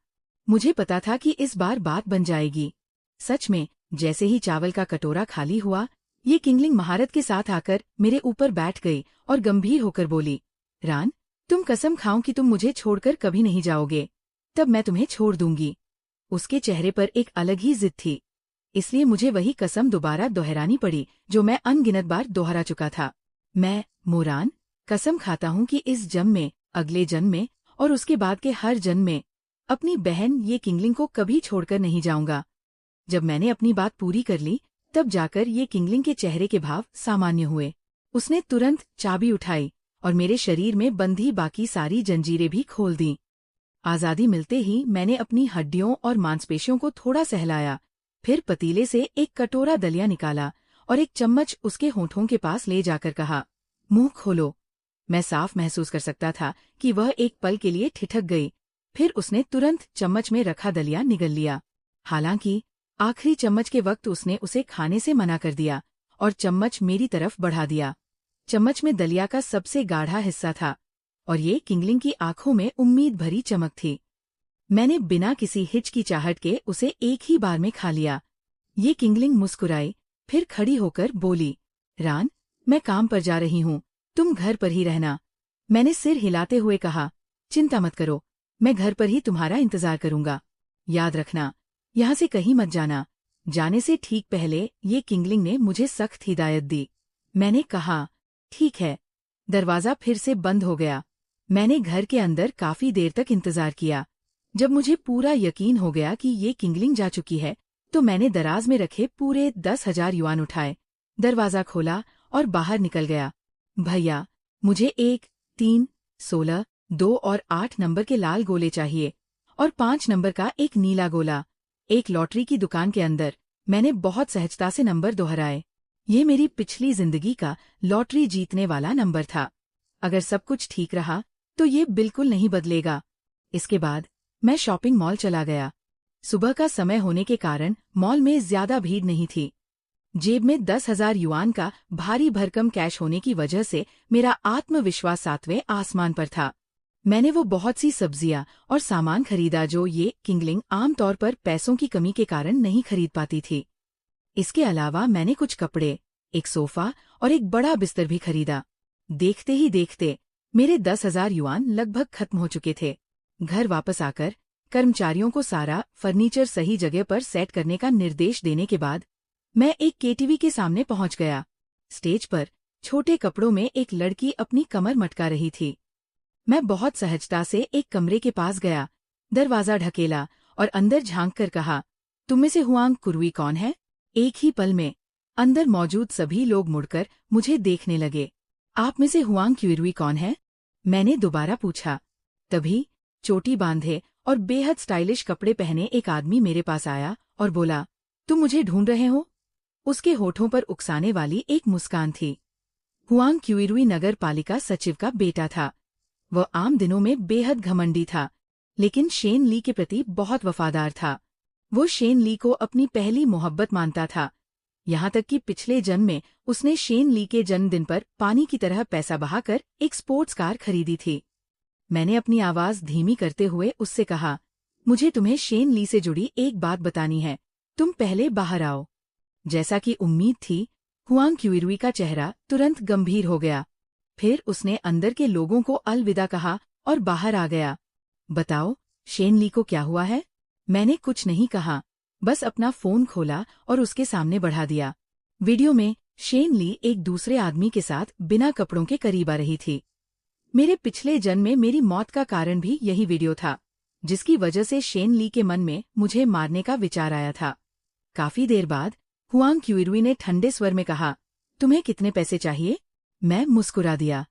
मुझे पता था कि इस बार बात बन जाएगी। सच में, जैसे ही चावल का कटोरा खाली हुआ, ये किंगलिंग महारत के साथ आकर मेरे ऊपर बैठ गई और गंभीर होकर बोली, रान, तुम कसम खाओ कि तुम मुझे छोड़कर कभी नहीं जाओगे, तब मैं तुम्हें छोड़ दूंगी। उसके चेहरे पर एक अलग ही जिद थी, इसलिए मुझे वही कसम दोबारा दोहरानी पड़ी जो मैं अनगिनत बार दोहरा चुका था। मैं, मोरान, कसम खाता हूँ कि इस जन्म में, अगले जन्म में और उसके बाद के हर जन्म में अपनी बहन ये किंगलिंग को कभी छोड़कर नहीं जाऊंगा। जब मैंने अपनी बात पूरी कर ली, तब जाकर ये किंगलिंग के चेहरे के भाव सामान्य हुए। उसने तुरंत चाबी उठाई और मेरे शरीर में बंधी बाकी सारी जंजीरें भी खोल दी। आजादी मिलते ही मैंने अपनी हड्डियों और मांसपेशियों को थोड़ा सहलाया, फिर पतीले से एक कटोरा दलिया निकाला और एक चम्मच उसके होंठों के पास ले जाकर कहा, मुंह खोलो। मैं साफ महसूस कर सकता था कि वह एक पल के लिए ठिठक गई। फिर उसने तुरंत चम्मच में रखा दलिया निगल लिया। हालांकि आखिरी चम्मच के वक्त उसने उसे खाने से मना कर दिया और चम्मच मेरी तरफ बढ़ा दिया। चम्मच में दलिया का सबसे गाढ़ा हिस्सा था और ये किंगलिंग की आंखों में उम्मीद भरी चमक थी। मैंने बिना किसी हिचकिचाहट के उसे एक ही बार में खा लिया। ये किंगलिंग मुस्कुराई, फिर खड़ी होकर बोली, रान, मैं काम पर जा रही हूँ, तुम घर पर ही रहना। मैंने सिर हिलाते हुए कहा, चिंता मत करो, मैं घर पर ही तुम्हारा इंतजार करूंगा। याद रखना, यहाँ से कहीं मत जाना। जाने से ठीक पहले ये किंगलिंग ने मुझे सख्त हिदायत दी। मैंने कहा, ठीक है। दरवाजा फिर से बंद हो गया। मैंने घर के अंदर काफी देर तक इंतजार किया। जब मुझे पूरा यकीन हो गया कि ये किंगलिंग जा चुकी है, तो मैंने दराज में रखे पूरे 10,000 युआन उठाए, दरवाजा खोला और बाहर निकल गया। भैया, मुझे 1, 3, 16, 2 और 8 नंबर के लाल गोले चाहिए और 5 नंबर का एक नीला गोला। एक लॉटरी की दुकान के अंदर मैंने बहुत सहजता से नंबर दोहराए। ये मेरी पिछली जिंदगी का लॉटरी जीतने वाला नंबर था। अगर सब कुछ ठीक रहा तो ये बिल्कुल नहीं बदलेगा। इसके बाद मैं शॉपिंग मॉल चला गया। सुबह का समय होने के कारण मॉल में ज्यादा भीड़ नहीं थी। जेब में 10,000 युआन का भारी भरकम कैश होने की वजह से मेरा आत्मविश्वास 7वें आसमान पर था। मैंने वो बहुत सी सब्जियां और सामान खरीदा जो ये किंगलिंग आमतौर पर पैसों की कमी के कारण नहीं खरीद पाती थी। इसके अलावा मैंने कुछ कपड़े, एक सोफा और एक बड़ा बिस्तर भी खरीदा। देखते ही देखते मेरे 10,000 युआन लगभग खत्म हो चुके थे। घर वापस आकर कर्मचारियों को सारा फर्नीचर सही जगह पर सेट करने का निर्देश देने के बाद मैं एक केटीवी के सामने पहुंच गया। स्टेज पर छोटे कपड़ों में एक लड़की अपनी कमर मटका रही थी। मैं बहुत सहजता से एक कमरे के पास गया, दरवाजा ढकेला और अंदर झांक कर कहा, तुम में से हुआंग कुरुई कौन है? एक ही पल में अंदर मौजूद सभी लोग मुड़कर मुझे देखने लगे। आप में से हुआंग क्यूरुई कौन है? मैंने दोबारा पूछा। तभी चोटी बांधे और बेहद स्टाइलिश कपड़े पहने एक आदमी मेरे पास आया और बोला, तुम मुझे ढूंढ रहे हो? उसके होठों पर उकसाने वाली एक मुस्कान थी। हुआंग क्यूरुई नगर पालिका सचिव का बेटा था। वह आम दिनों में बेहद घमंडी था, लेकिन शेन ली के प्रति बहुत वफादार था। वो शेन ली को अपनी पहली मोहब्बत मानता था, यहाँ तक कि पिछले जन्म में उसने शेन ली के जन्मदिन पर पानी की तरह पैसा बहाकर एक स्पोर्ट्स कार खरीदी थी। मैंने अपनी आवाज धीमी करते हुए उससे कहा, मुझे तुम्हें शेन ली से जुड़ी एक बात बतानी है, तुम पहले बाहर आओ। जैसा कि उम्मीद थी, हुआंग क्यूरुई का चेहरा तुरंत गंभीर हो गया। फिर उसने अंदर के लोगों को अलविदा कहा और बाहर आ गया। बताओ, शेन ली को क्या हुआ है? मैंने कुछ नहीं कहा, बस अपना फोन खोला और उसके सामने बढ़ा दिया। वीडियो में शेन ली एक दूसरे आदमी के साथ बिना कपड़ों के करीब आ रही थी। मेरे पिछले जन्म में मेरी मौत का कारण भी यही वीडियो था, जिसकी वजह से शेन ली के मन में मुझे मारने का विचार आया था। काफी देर बाद हुआंग क्यूरुई ने ठंडे स्वर में कहा, तुम्हें कितने पैसे चाहिए? मैं मुस्कुरा दिया।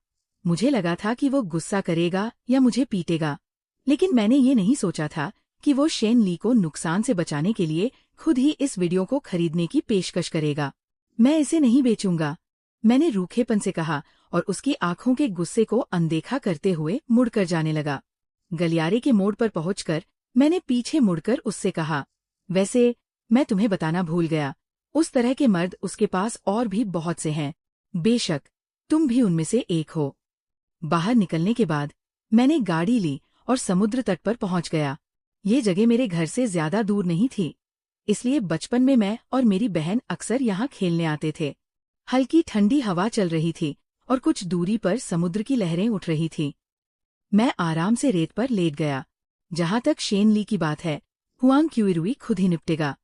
मुझे लगा था कि वो गुस्सा करेगा या मुझे पीटेगा, लेकिन मैंने ये नहीं सोचा था कि वो शेन ली को नुकसान से बचाने के लिए खुद ही इस वीडियो को खरीदने की पेशकश करेगा। मैं इसे नहीं बेचूंगा, मैंने रूखेपन से कहा और उसकी आंखों के गुस्से को अनदेखा करते हुए मुड़कर जाने लगा। गलियारे के मोड़ पर पहुंचकर मैंने पीछे मुड़कर उससे कहा, वैसे मैं तुम्हें बताना भूल गया, उस तरह के मर्द उसके पास और भी बहुत से हैं। बेशक तुम भी उनमें से एक हो। बाहर निकलने के बाद मैंने गाड़ी ली और समुद्र तट पर पहुंच गया। ये जगह मेरे घर से ज्यादा दूर नहीं थी, इसलिए बचपन में मैं और मेरी बहन अक्सर यहाँ खेलने आते थे। हल्की ठंडी हवा चल रही थी और कुछ दूरी पर समुद्र की लहरें उठ रही थीं। मैं आराम से रेत पर लेट गया। जहाँ तक शेन ली की बात है, हुआंग क्यूरुई खुद ही निपटेगा।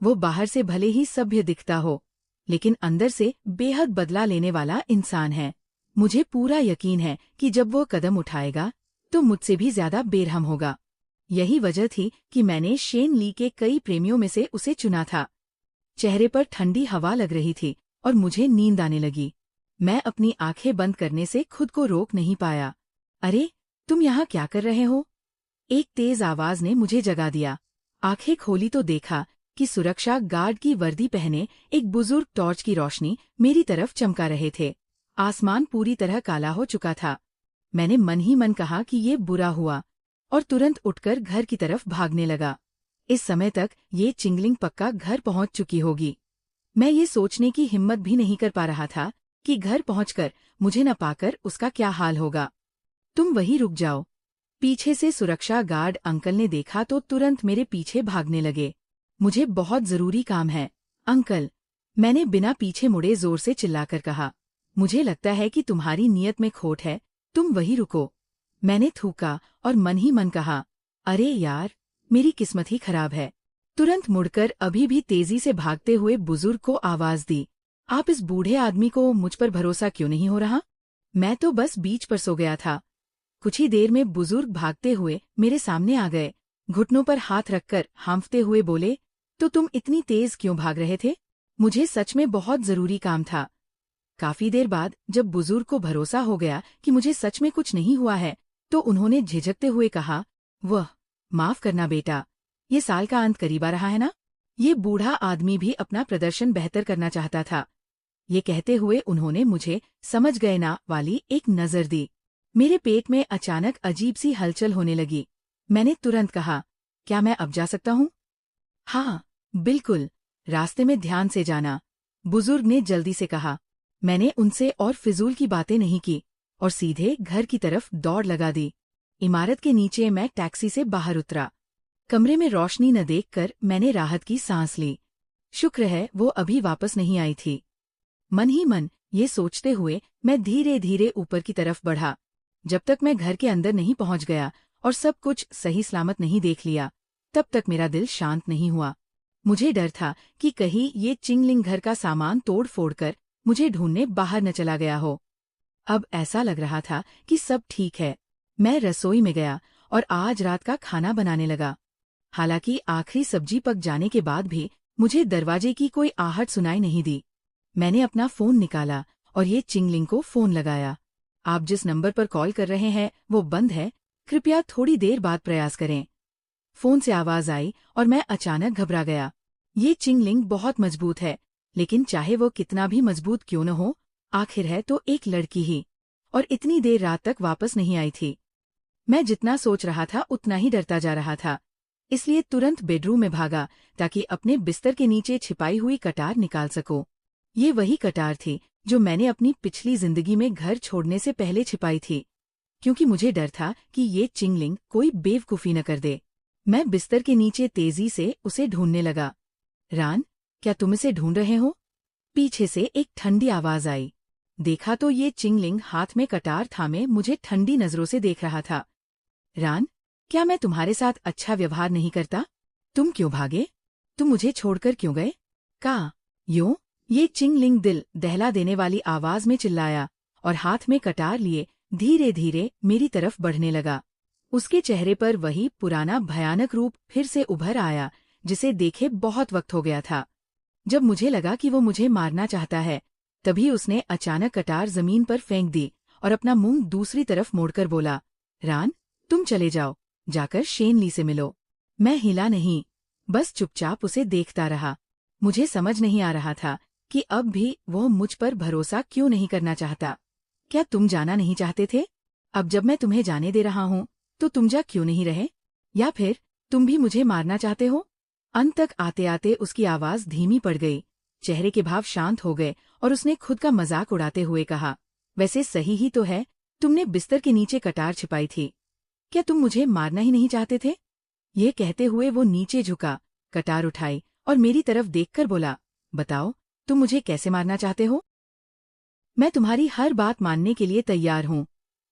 वो बाहर से भले ही सभ्य दिखता हो, लेकिन अंदर से बेहद बदला लेने वाला इंसान है। मुझे पूरा यकीन है कि जब वो कदम उठाएगा तो मुझसे भी ज्यादा बेरहम होगा। यही वजह थी कि मैंने शेन ली के कई प्रेमियों में से उसे चुना था। चेहरे पर ठंडी हवा लग रही थी और मुझे नींद आने लगी। मैं अपनी आंखें बंद करने से खुद को रोक नहीं पाया। अरे, तुम यहाँ क्या कर रहे हो? एक तेज आवाज ने मुझे जगा दिया। आंखें खोली तो देखा कि सुरक्षा गार्ड की वर्दी पहने एक बुजुर्ग टॉर्च की रोशनी मेरी तरफ चमका रहे थे। आसमान पूरी तरह काला हो चुका था। मैंने मन ही मन कहा कि ये बुरा हुआ और तुरंत उठकर घर की तरफ भागने लगा। इस समय तक ये चिंगलिंग पक्का घर पहुंच चुकी होगी। मैं ये सोचने की हिम्मत भी नहीं कर पा रहा था कि घर पहुंचकर मुझे न पाकर उसका क्या हाल होगा। तुम वहीं रुक जाओ। पीछे से सुरक्षा गार्ड अंकल ने देखा तो तुरंत मेरे पीछे भागने लगे। मुझे बहुत जरूरी काम है, अंकल, मैंने बिना पीछे मुड़े जोर से चिल्लाकर कहा। मुझे लगता है कि तुम्हारी नीयत में खोट है, तुम वहीं रुको। मैंने थूका और मन ही मन कहा, अरे यार, मेरी किस्मत ही खराब है। तुरंत मुड़कर अभी भी तेजी से भागते हुए बुजुर्ग को आवाज दी, आप इस बूढ़े आदमी को मुझ पर भरोसा क्यों नहीं हो रहा? मैं तो बस बीच पर सो गया था। कुछ ही देर में बुजुर्ग भागते हुए मेरे सामने आ गए। घुटनों पर हाथ रखकर हांफते हुए बोले, तो तुम इतनी तेज क्यों भाग रहे थे? मुझे सच में बहुत जरूरी काम था। काफी देर बाद जब बुजुर्ग को भरोसा हो गया कि मुझे सच में कुछ नहीं हुआ है, तो उन्होंने झिझकते हुए कहा, वह, माफ करना बेटा, ये साल का अंत करीब आ रहा है ना? ये बूढ़ा आदमी भी अपना प्रदर्शन बेहतर करना चाहता था। ये कहते हुए उन्होंने मुझे समझ गए ना वाली एक नजर दी। मेरे पेट में अचानक अजीब सी हलचल होने लगी। मैंने तुरंत कहा, क्या मैं अब जा सकता हूँ? हाँ, बिल्कुल, रास्ते में ध्यान से जाना, बुजुर्ग ने जल्दी से कहा। मैंने उनसे और फिजूल की बातें नहीं की और सीधे घर की तरफ दौड़ लगा दी। इमारत के नीचे मैं टैक्सी से बाहर उतरा। कमरे में रोशनी न देखकर मैंने राहत की सांस ली। शुक्र है वो अभी वापस नहीं आई थी। मन ही मन ये सोचते हुए मैं धीरे धीरे ऊपर की तरफ बढ़ा। जब तक मैं घर के अंदर नहीं पहुंच गया और सब कुछ सही सलामत नहीं देख लिया, तब तक मेरा दिल शांत नहीं हुआ। मुझे डर था कि कहीं ये चिंगलिंग घर का सामान तोड़ फोड़ कर मुझे ढूंढने बाहर न चला गया हो। अब ऐसा लग रहा था कि सब ठीक है। मैं रसोई में गया और आज रात का खाना बनाने लगा। हालांकि आखिरी सब्जी पक जाने के बाद भी मुझे दरवाजे की कोई आहट सुनाई नहीं दी। मैंने अपना फोन निकाला और ये चिंगलिंग को फोन लगाया। आप जिस नंबर पर कॉल कर रहे हैं वो बंद है, कृपया थोड़ी देर बाद प्रयास करें। फोन से आवाज आई और मैं अचानक घबरा गया। ये चिंगलिंग बहुत मजबूत है, लेकिन चाहे वो कितना भी मजबूत क्यों न हो, आखिर है तो एक लड़की ही, और इतनी देर रात तक वापस नहीं आई थी। मैं जितना सोच रहा था उतना ही डरता जा रहा था, इसलिए तुरंत बेडरूम में भागा ताकि अपने बिस्तर के नीचे छिपाई हुई कटार निकाल सकूं। ये वही कटार थी जो मैंने अपनी पिछली जिंदगी में घर छोड़ने से पहले छिपाई थी, क्योंकि मुझे डर था कि ये चिंगलिंग कोई बेवकूफी न कर दे। मैं बिस्तर के नीचे तेजी से उसे ढूंढने लगा। रान, क्या तुम इसे ढूंढ रहे हो? पीछे से एक ठंडी आवाज आई। देखा तो ये चिंगलिंग हाथ में कटार थामे मुझे ठंडी नजरों से देख रहा था। रान, क्या मैं तुम्हारे साथ अच्छा व्यवहार नहीं करता? तुम क्यों भागे? तुम मुझे छोड़कर क्यों गए? का यूं? ये चिंगलिंग दिल दहला देने वाली आवाज में चिल्लाया और हाथ में कटार लिए धीरे धीरे मेरी तरफ बढ़ने लगा। उसके चेहरे पर वही पुराना भयानक रूप फिर से उभर आया जिसे देखे बहुत वक्त हो गया था। जब मुझे लगा कि वो मुझे मारना चाहता है, तभी उसने अचानक कटार जमीन पर फेंक दी और अपना मुंह दूसरी तरफ मोड़कर बोला, रान, तुम चले जाओ, जाकर शेन ली से मिलो। मैं हिला नहीं, बस चुपचाप उसे देखता रहा। मुझे समझ नहीं आ रहा था कि अब भी वो मुझ पर भरोसा क्यों नहीं करना चाहता। क्या तुम जाना नहीं चाहते थे? अब जब मैं तुम्हें जाने दे रहा हूँ तो तुम जा क्यों नहीं रहे? या फिर तुम भी मुझे मारना चाहते हो? अंत तक आते आते उसकी आवाज धीमी पड़ गई, चेहरे के भाव शांत हो गए और उसने खुद का मजाक उड़ाते हुए कहा, वैसे सही ही तो है, तुमने बिस्तर के नीचे कटार छिपाई थी। क्या तुम मुझे मारना ही नहीं चाहते थे? ये कहते हुए वो नीचे झुका, कटार उठाई और मेरी तरफ देखकर बोला, बताओ, तुम मुझे कैसे मारना चाहते हो? मैं तुम्हारी हर बात मानने के लिए तैयार हूँ।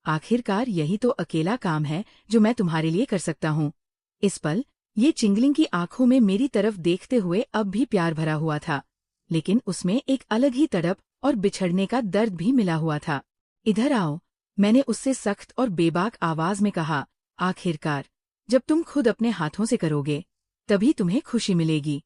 आखिरकार यही तो अकेला काम है जो मैं तुम्हारे लिए कर सकता हूँ। इस पल ये चिंगलिंग की आंखों में मेरी तरफ देखते हुए अब भी प्यार भरा हुआ था, लेकिन उसमें एक अलग ही तड़प और बिछड़ने का दर्द भी मिला हुआ था। इधर आओ, मैंने उससे सख्त और बेबाक आवाज में कहा। आखिरकार जब तुम खुद अपने हाथों से करोगे तभी तुम्हें खुशी मिलेगी।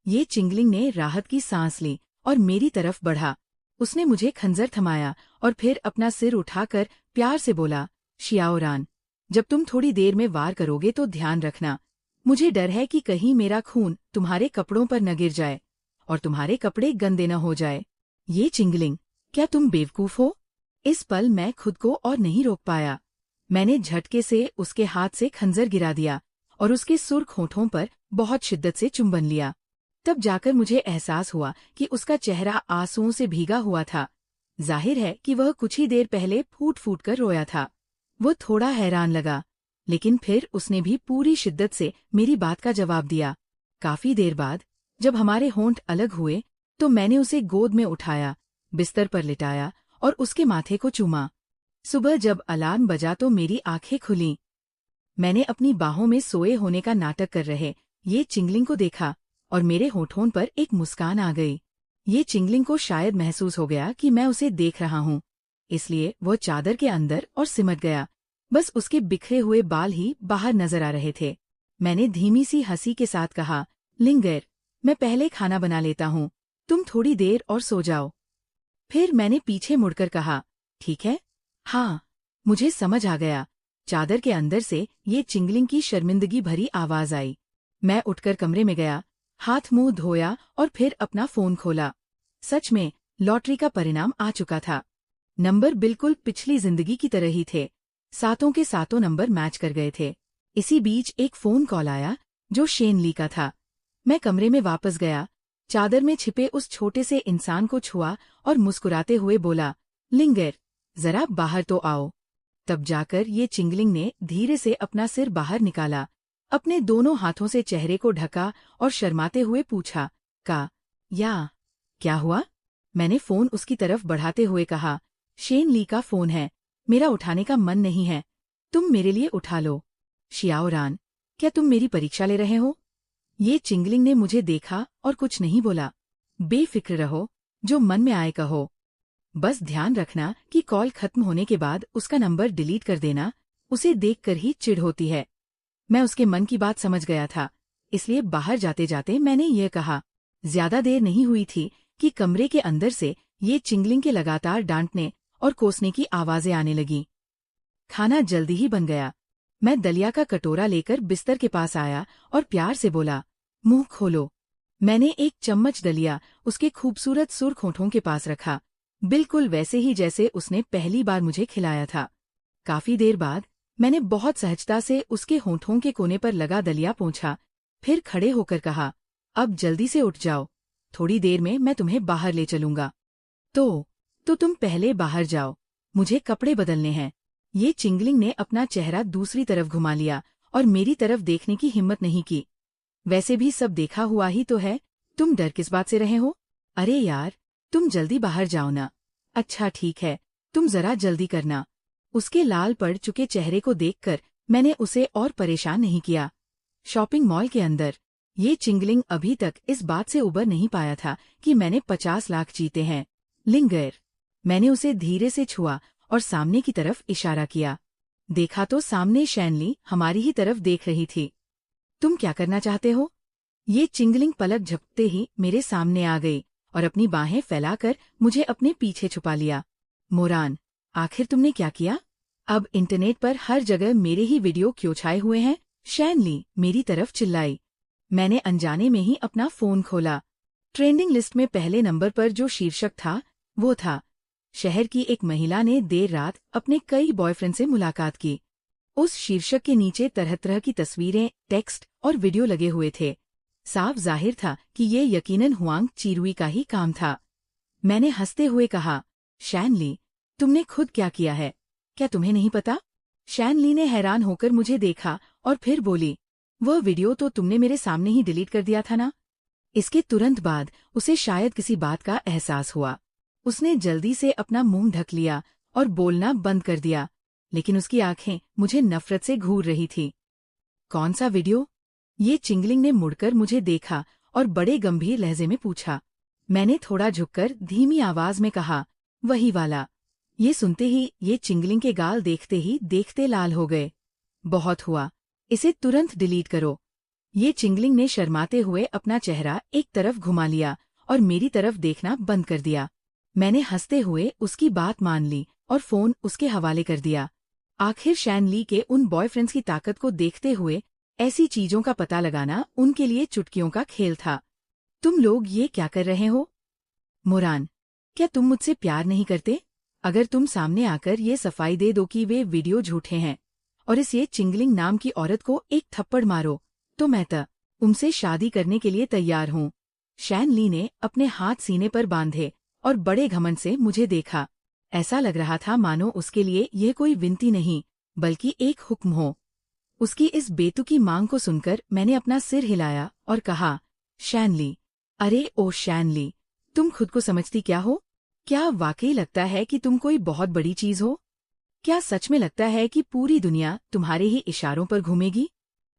ये चिंगलिंग ने राहत की सांस ली और मेरी तरफ बढ़ा। उसने मुझे खंजर थमाया और फिर अपना सिर उठाकर प्यार से बोला, शियाओरान, जब तुम थोड़ी देर में वार करोगे तो ध्यान रखना, मुझे डर है कि कहीं मेरा खून तुम्हारे कपड़ों पर न गिर जाए और तुम्हारे कपड़े गंदे न हो जाए। ये चिंगलिंग, क्या तुम बेवकूफ हो? इस पल मैं खुद को और नहीं रोक पाया। मैंने झटके से उसके हाथ से खंजर गिरा दिया और उसके सुर्ख होठों पर बहुत शिद्दत से चुंबन लिया। तब जाकर मुझे एहसास हुआ कि उसका चेहरा आंसुओं से भीगा हुआ था। जाहिर है कि वह कुछ ही देर पहले फूट फूट कर रोया था। वो थोड़ा हैरान लगा, लेकिन फिर उसने भी पूरी शिद्दत से मेरी बात का जवाब दिया। काफी देर बाद जब हमारे होंठ अलग हुए तो मैंने उसे गोद में उठाया, बिस्तर पर लिटाया और उसके माथे को चूमा। सुबह जब अलार्म बजा तो मेरी आंखें खुलीं। मैंने अपनी बाहों में सोए होने का नाटक कर रहे ये चिंगलिंग को देखा और मेरे होठों पर एक मुस्कान आ गई। ये चिंगलिंग को शायद महसूस हो गया कि मैं उसे देख रहा हूँ, इसलिए वो चादर के अंदर और सिमट गया। बस उसके बिखरे हुए बाल ही बाहर नजर आ रहे थे। मैंने धीमी सी हंसी के साथ कहा, लिंगर, मैं पहले खाना बना लेता हूँ, तुम थोड़ी देर और सो जाओ। फिर मैंने पीछे मुड़कर कहा, ठीक है? हाँ, मुझे समझ आ गया। चादर के अंदर से ये चिंगलिंग की शर्मिंदगी भरी आवाज आई। मैं उठकर कमरे में गया, हाथ मुंह धोया और फिर अपना फोन खोला। सच में लॉटरी का परिणाम आ चुका था। नंबर बिल्कुल पिछली जिंदगी की तरह ही थे। सातों के सातों नंबर मैच कर गए थे। इसी बीच एक फोन कॉल आया जो शेन ली का था। मैं कमरे में वापस गया, चादर में छिपे उस छोटे से इंसान को छुआ और मुस्कुराते हुए बोला, लिंगर, जरा बाहर तो आओ। तब जाकर ये चिंगलिंग ने धीरे से अपना सिर बाहर निकाला, अपने दोनों हाथों से चेहरे को ढका और शर्माते हुए पूछा, या क्या हुआ? मैंने फोन उसकी तरफ बढ़ाते हुए कहा, शेन ली का फोन है, मेरा उठाने का मन नहीं है, तुम मेरे लिए उठा लो। शियाओरान, क्या तुम मेरी परीक्षा ले रहे हो? ये चिंगलिंग ने मुझे देखा और कुछ नहीं बोला। बेफिक्र रहो, जो मन में आए कहो। बस ध्यान रखना कि कॉल खत्म होने के बाद उसका नंबर डिलीट कर देना, उसे देखकर ही चिढ़ होती है। मैं उसके मन की बात समझ गया था, इसलिए बाहर जाते जाते मैंने ये कहा। ज्यादा देर नहीं हुई थी कि कमरे के अंदर से ये चिंगलिंग के लगातार डांटने और कोसने की आवाजें आने लगी। खाना जल्दी ही बन गया। मैं दलिया का कटोरा लेकर बिस्तर के पास आया और प्यार से बोला, मुंह खोलो। मैंने एक चम्मच दलिया उसके खूबसूरत सुर्ख होठों के पास रखा, बिल्कुल वैसे ही जैसे उसने पहली बार मुझे खिलाया था। काफी देर बाद मैंने बहुत सहजता से उसके होठों के कोने पर लगा दलिया पोंछा, फिर खड़े होकर कहा, अब जल्दी से उठ जाओ, थोड़ी देर में मैं तुम्हें बाहर ले चलूंगा। तो तुम पहले बाहर जाओ, मुझे कपड़े बदलने हैं। ये चिंगलिंग ने अपना चेहरा दूसरी तरफ घुमा लिया और मेरी तरफ देखने की हिम्मत नहीं की। वैसे भी सब देखा हुआ ही तो है, तुम डर किस बात से रहे हो? अरे यार, तुम जल्दी बाहर जाओ ना। अच्छा ठीक है, तुम जरा जल्दी करना। उसके लाल पड़ चुके चेहरे को देखकर मैंने उसे और परेशान नहीं किया। शॉपिंग मॉल के अंदर ये चिंगलिंग अभी तक इस बात से उबर नहीं पाया था कि मैंने 50 लाख जीते हैं। लिंगर, मैंने उसे धीरे से छुआ और सामने की तरफ इशारा किया। देखा तो सामने शैनली हमारी ही तरफ देख रही थी। तुम क्या करना चाहते हो? ये चिंगलिंग पलक झपकते ही मेरे सामने आ गई और अपनी बाहें फैलाकर मुझे अपने पीछे छुपा लिया। मोरान, आखिर तुमने क्या किया? अब इंटरनेट पर हर जगह मेरे ही वीडियो क्यों छाए हुए हैं? शैनली मेरी तरफ चिल्लाई। मैंने अनजाने में ही अपना फोन खोला। ट्रेंडिंग लिस्ट में पहले नंबर पर जो शीर्षक था वो था, शहर की एक महिला ने देर रात अपने कई बॉयफ्रेंड से मुलाकात की। उस शीर्षक के नीचे तरह तरह की तस्वीरें, टेक्स्ट और वीडियो लगे हुए थे। साफ जाहिर था कि ये यकीनन हुआंग चिरुई का ही काम था। मैंने हंसते हुए कहा, शैनली, तुमने खुद क्या किया है? क्या तुम्हें नहीं पता? शैनली ने हैरान होकर मुझे देखा और फिर बोली, वह वीडियो तो तुमने मेरे सामने ही डिलीट कर दिया था ना? इसके तुरंत बाद उसे शायद किसी बात का एहसास हुआ। उसने जल्दी से अपना मुंह ढक लिया और बोलना बंद कर दिया, लेकिन उसकी आंखें मुझे नफरत से घूर रही थी। कौन सा वीडियो? ये चिंगलिंग ने मुड़कर मुझे देखा और बड़े गंभीर लहजे में पूछा। मैंने थोड़ा झुककर धीमी आवाज में कहा, वही वाला। ये सुनते ही ये चिंगलिंग के गाल देखते ही देखते लाल हो गए। बहुत हुआ, इसे तुरंत डिलीट करो। ये चिंगलिंग ने शर्माते हुए अपना चेहरा एक तरफ घुमा लिया और मेरी तरफ देखना बंद कर दिया। मैंने हंसते हुए उसकी बात मान ली और फोन उसके हवाले कर दिया। आखिर शैनली के उन बॉयफ्रेंड्स की ताकत को देखते हुए ऐसी चीजों का पता लगाना उनके लिए चुटकियों का खेल था। तुम लोग ये क्या कर रहे हो? मोरान, क्या तुम मुझसे प्यार नहीं करते? अगर तुम सामने आकर ये सफाई दे दो कि वे वीडियो झूठे हैं और इस ये चिंगलिंग नाम की औरत को एक थप्पड़ मारो, तो मैं तुमसे शादी करने के लिए तैयार हूँ। शैनली ने अपने हाथ सीने पर बांधे और बड़े घमंड से मुझे देखा। ऐसा लग रहा था मानो उसके लिए यह कोई विनती नहीं बल्कि एक हुक्म हो। उसकी इस बेतुकी मांग को सुनकर मैंने अपना सिर हिलाया और कहा, शैनली, अरे ओ शैनली, तुम खुद को समझती क्या हो? क्या वाकई लगता है कि तुम कोई बहुत बड़ी चीज हो? क्या सच में लगता है कि पूरी दुनिया तुम्हारे ही इशारों पर घूमेगी?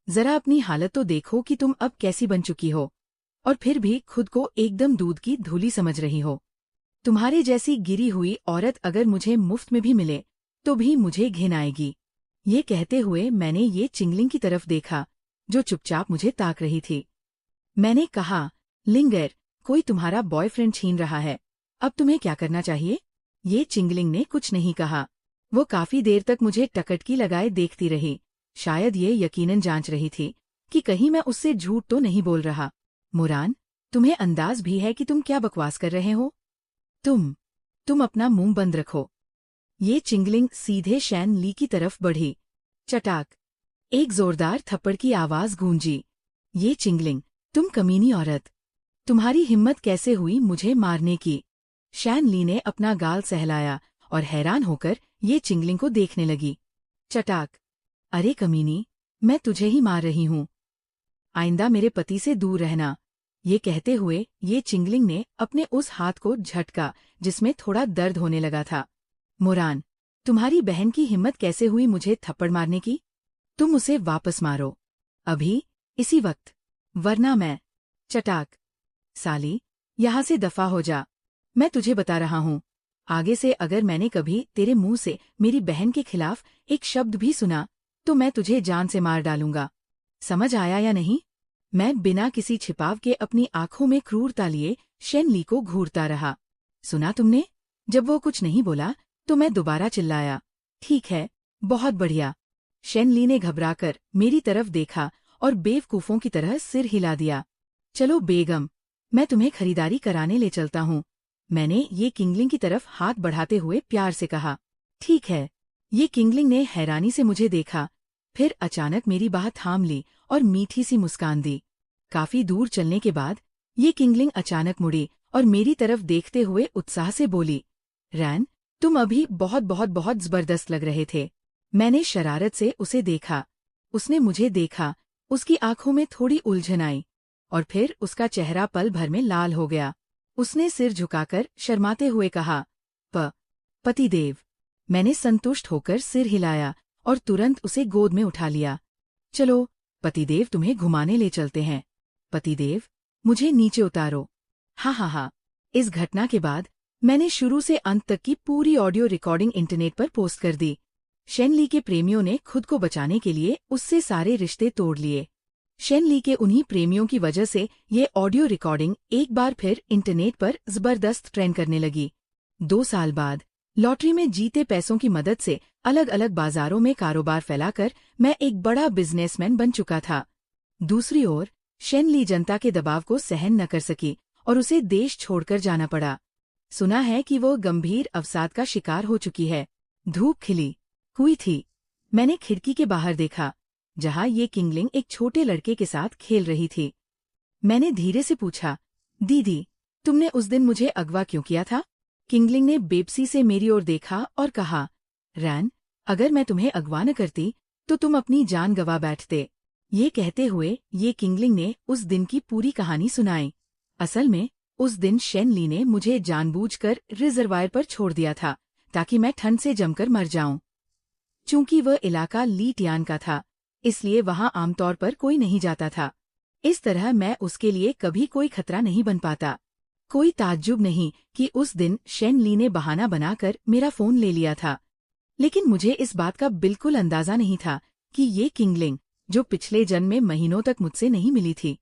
जरा अपनी हालत तो देखो कि तुम अब कैसी बन चुकी हो, और फिर भी खुद को एकदम दूध की धूली समझ रही हो। तुम्हारे जैसी गिरी हुई औरत अगर मुझे मुफ्त में भी मिले तो भी मुझे घिन आएगी। ये कहते हुए मैंने ये चिंगलिंग की तरफ देखा जो चुपचाप मुझे ताक रही थी। मैंने कहा, लिंगर, कोई तुम्हारा बॉयफ्रेंड छीन रहा है, अब तुम्हें क्या करना चाहिए? ये चिंगलिंग ने कुछ नहीं कहा। वो काफी देर तक मुझे टकटकी लगाए देखती रही। शायद ये यकीनन जांच रही थी कि कहीं मैं उससे झूठ तो नहीं बोल रहा। मोरान, तुम्हें अंदाज भी है कि तुम क्या बकवास कर रहे हो? तुम अपना मुंह बंद रखो। ये चिंगलिंग सीधे शैनली की तरफ बढ़ी। चटाक, एक जोरदार थप्पड़ की आवाज गूंजी। ये चिंगलिंग, तुम कमीनी औरत, तुम्हारी हिम्मत कैसे हुई मुझे मारने की? शैनली ने अपना गाल सहलाया और हैरान होकर ये चिंगलिंग को देखने लगी। चटाक, अरे कमीनी, मैं तुझे ही मार रही हूँ। आइंदा मेरे पति से दूर रहना। ये कहते हुए ये चिंगलिंग ने अपने उस हाथ को झटका जिसमें थोड़ा दर्द होने लगा था। मोरान, तुम्हारी बहन की हिम्मत कैसे हुई मुझे थप्पड़ मारने की? तुम उसे वापस मारो, अभी, इसी वक्त, वरना मैं। चटाक, साली, यहाँ से दफा हो जा। मैं तुझे बता रहा हूँ, आगे से अगर मैंने कभी तेरे मुंह से मेरी बहन के खिलाफ एक शब्द भी सुना तो मैं तुझे जान से मार डालूंगा। समझ आया या नहीं? मैं बिना किसी छिपाव के अपनी आंखों में क्रूरता लिए शेन ली को घूरता रहा। सुना तुमने? जब वो कुछ नहीं बोला तो मैं दोबारा चिल्लाया। ठीक है, बहुत बढ़िया। शेन ली ने घबराकर मेरी तरफ देखा और बेवकूफों की तरह सिर हिला दिया। चलो बेगम, मैं तुम्हें खरीदारी कराने ले चलता हूँ, मैंने ये किंगलिंग की तरफ हाथ बढ़ाते हुए प्यार से कहा। ठीक है। ये किंगलिंग ने हैरानी से मुझे देखा, फिर अचानक मेरी बाह थाम ली और मीठी सी मुस्कान दी। काफी दूर चलने के बाद ये किंगलिंग अचानक मुड़ी और मेरी तरफ देखते हुए उत्साह से बोली, रैन, तुम अभी बहुत बहुत बहुत जबरदस्त लग रहे थे। मैंने शरारत से उसे देखा। उसने मुझे देखा, उसकी आंखों में थोड़ी उलझन आई और फिर उसका चेहरा पल भर में लाल हो गया। उसने सिर झुकाकर शर्माते हुए कहा, पतिदेव। मैंने संतुष्ट होकर सिर हिलाया और तुरंत उसे गोद में उठा लिया। चलो पतिदेव, तुम्हें घुमाने ले चलते हैं। पतिदेव, मुझे नीचे उतारो। हा। इस घटना के बाद मैंने शुरू से अंत तक की पूरी ऑडियो रिकॉर्डिंग इंटरनेट पर पोस्ट कर दी। शेन ली के प्रेमियों ने खुद को बचाने के लिए उससे सारे रिश्ते तोड़ लिए। शेन ली के उन्हीं प्रेमियों की वजह से ये ऑडियो रिकॉर्डिंग एक बार फिर इंटरनेट पर जबरदस्त ट्रेंड करने लगी। 2 साल बाद लॉटरी में जीते पैसों की मदद से अलग अलग बाजारों में कारोबार फैलाकर मैं एक बड़ा बिजनेसमैन बन चुका था। दूसरी ओर शेन ली जनता के दबाव को सहन न कर सकी और उसे देश छोड़कर जाना पड़ा। सुना है कि वो गंभीर अवसाद का शिकार हो चुकी है। धूप खिली हुई थी। मैंने खिड़की के बाहर देखा, जहां ये किंगलिंग एक छोटे लड़के के साथ खेल रही थी। मैंने धीरे से पूछा, दीदी, तुमने उस दिन मुझे अगवा क्यों किया था? किंगलिंग ने बेबसी से मेरी ओर देखा और कहा, रैन, अगर मैं तुम्हें अगवा न करती तो तुम अपनी जान गंवा बैठते। ये कहते हुए ये किंगलिंग ने उस दिन की पूरी कहानी सुनाई। असल में उस दिन शेन ली ने मुझे जानबूझकर रिजर्वायर पर छोड़ दिया था ताकि मैं ठंड से जमकर मर जाऊं। चूंकि वह इलाका ली टियान का था, इसलिए वहां आमतौर पर कोई नहीं जाता था। इस तरह मैं उसके लिए कभी कोई खतरा नहीं बन पाता। कोई ताज्जुब नहीं कि उस दिन शेन ली ने बहाना बनाकर मेरा फोन ले लिया था। लेकिन मुझे इस बात का बिल्कुल अंदाजा नहीं था कि ये किंगलिंग, जो पिछले जन्म में महीनों तक मुझसे नहीं मिली थी,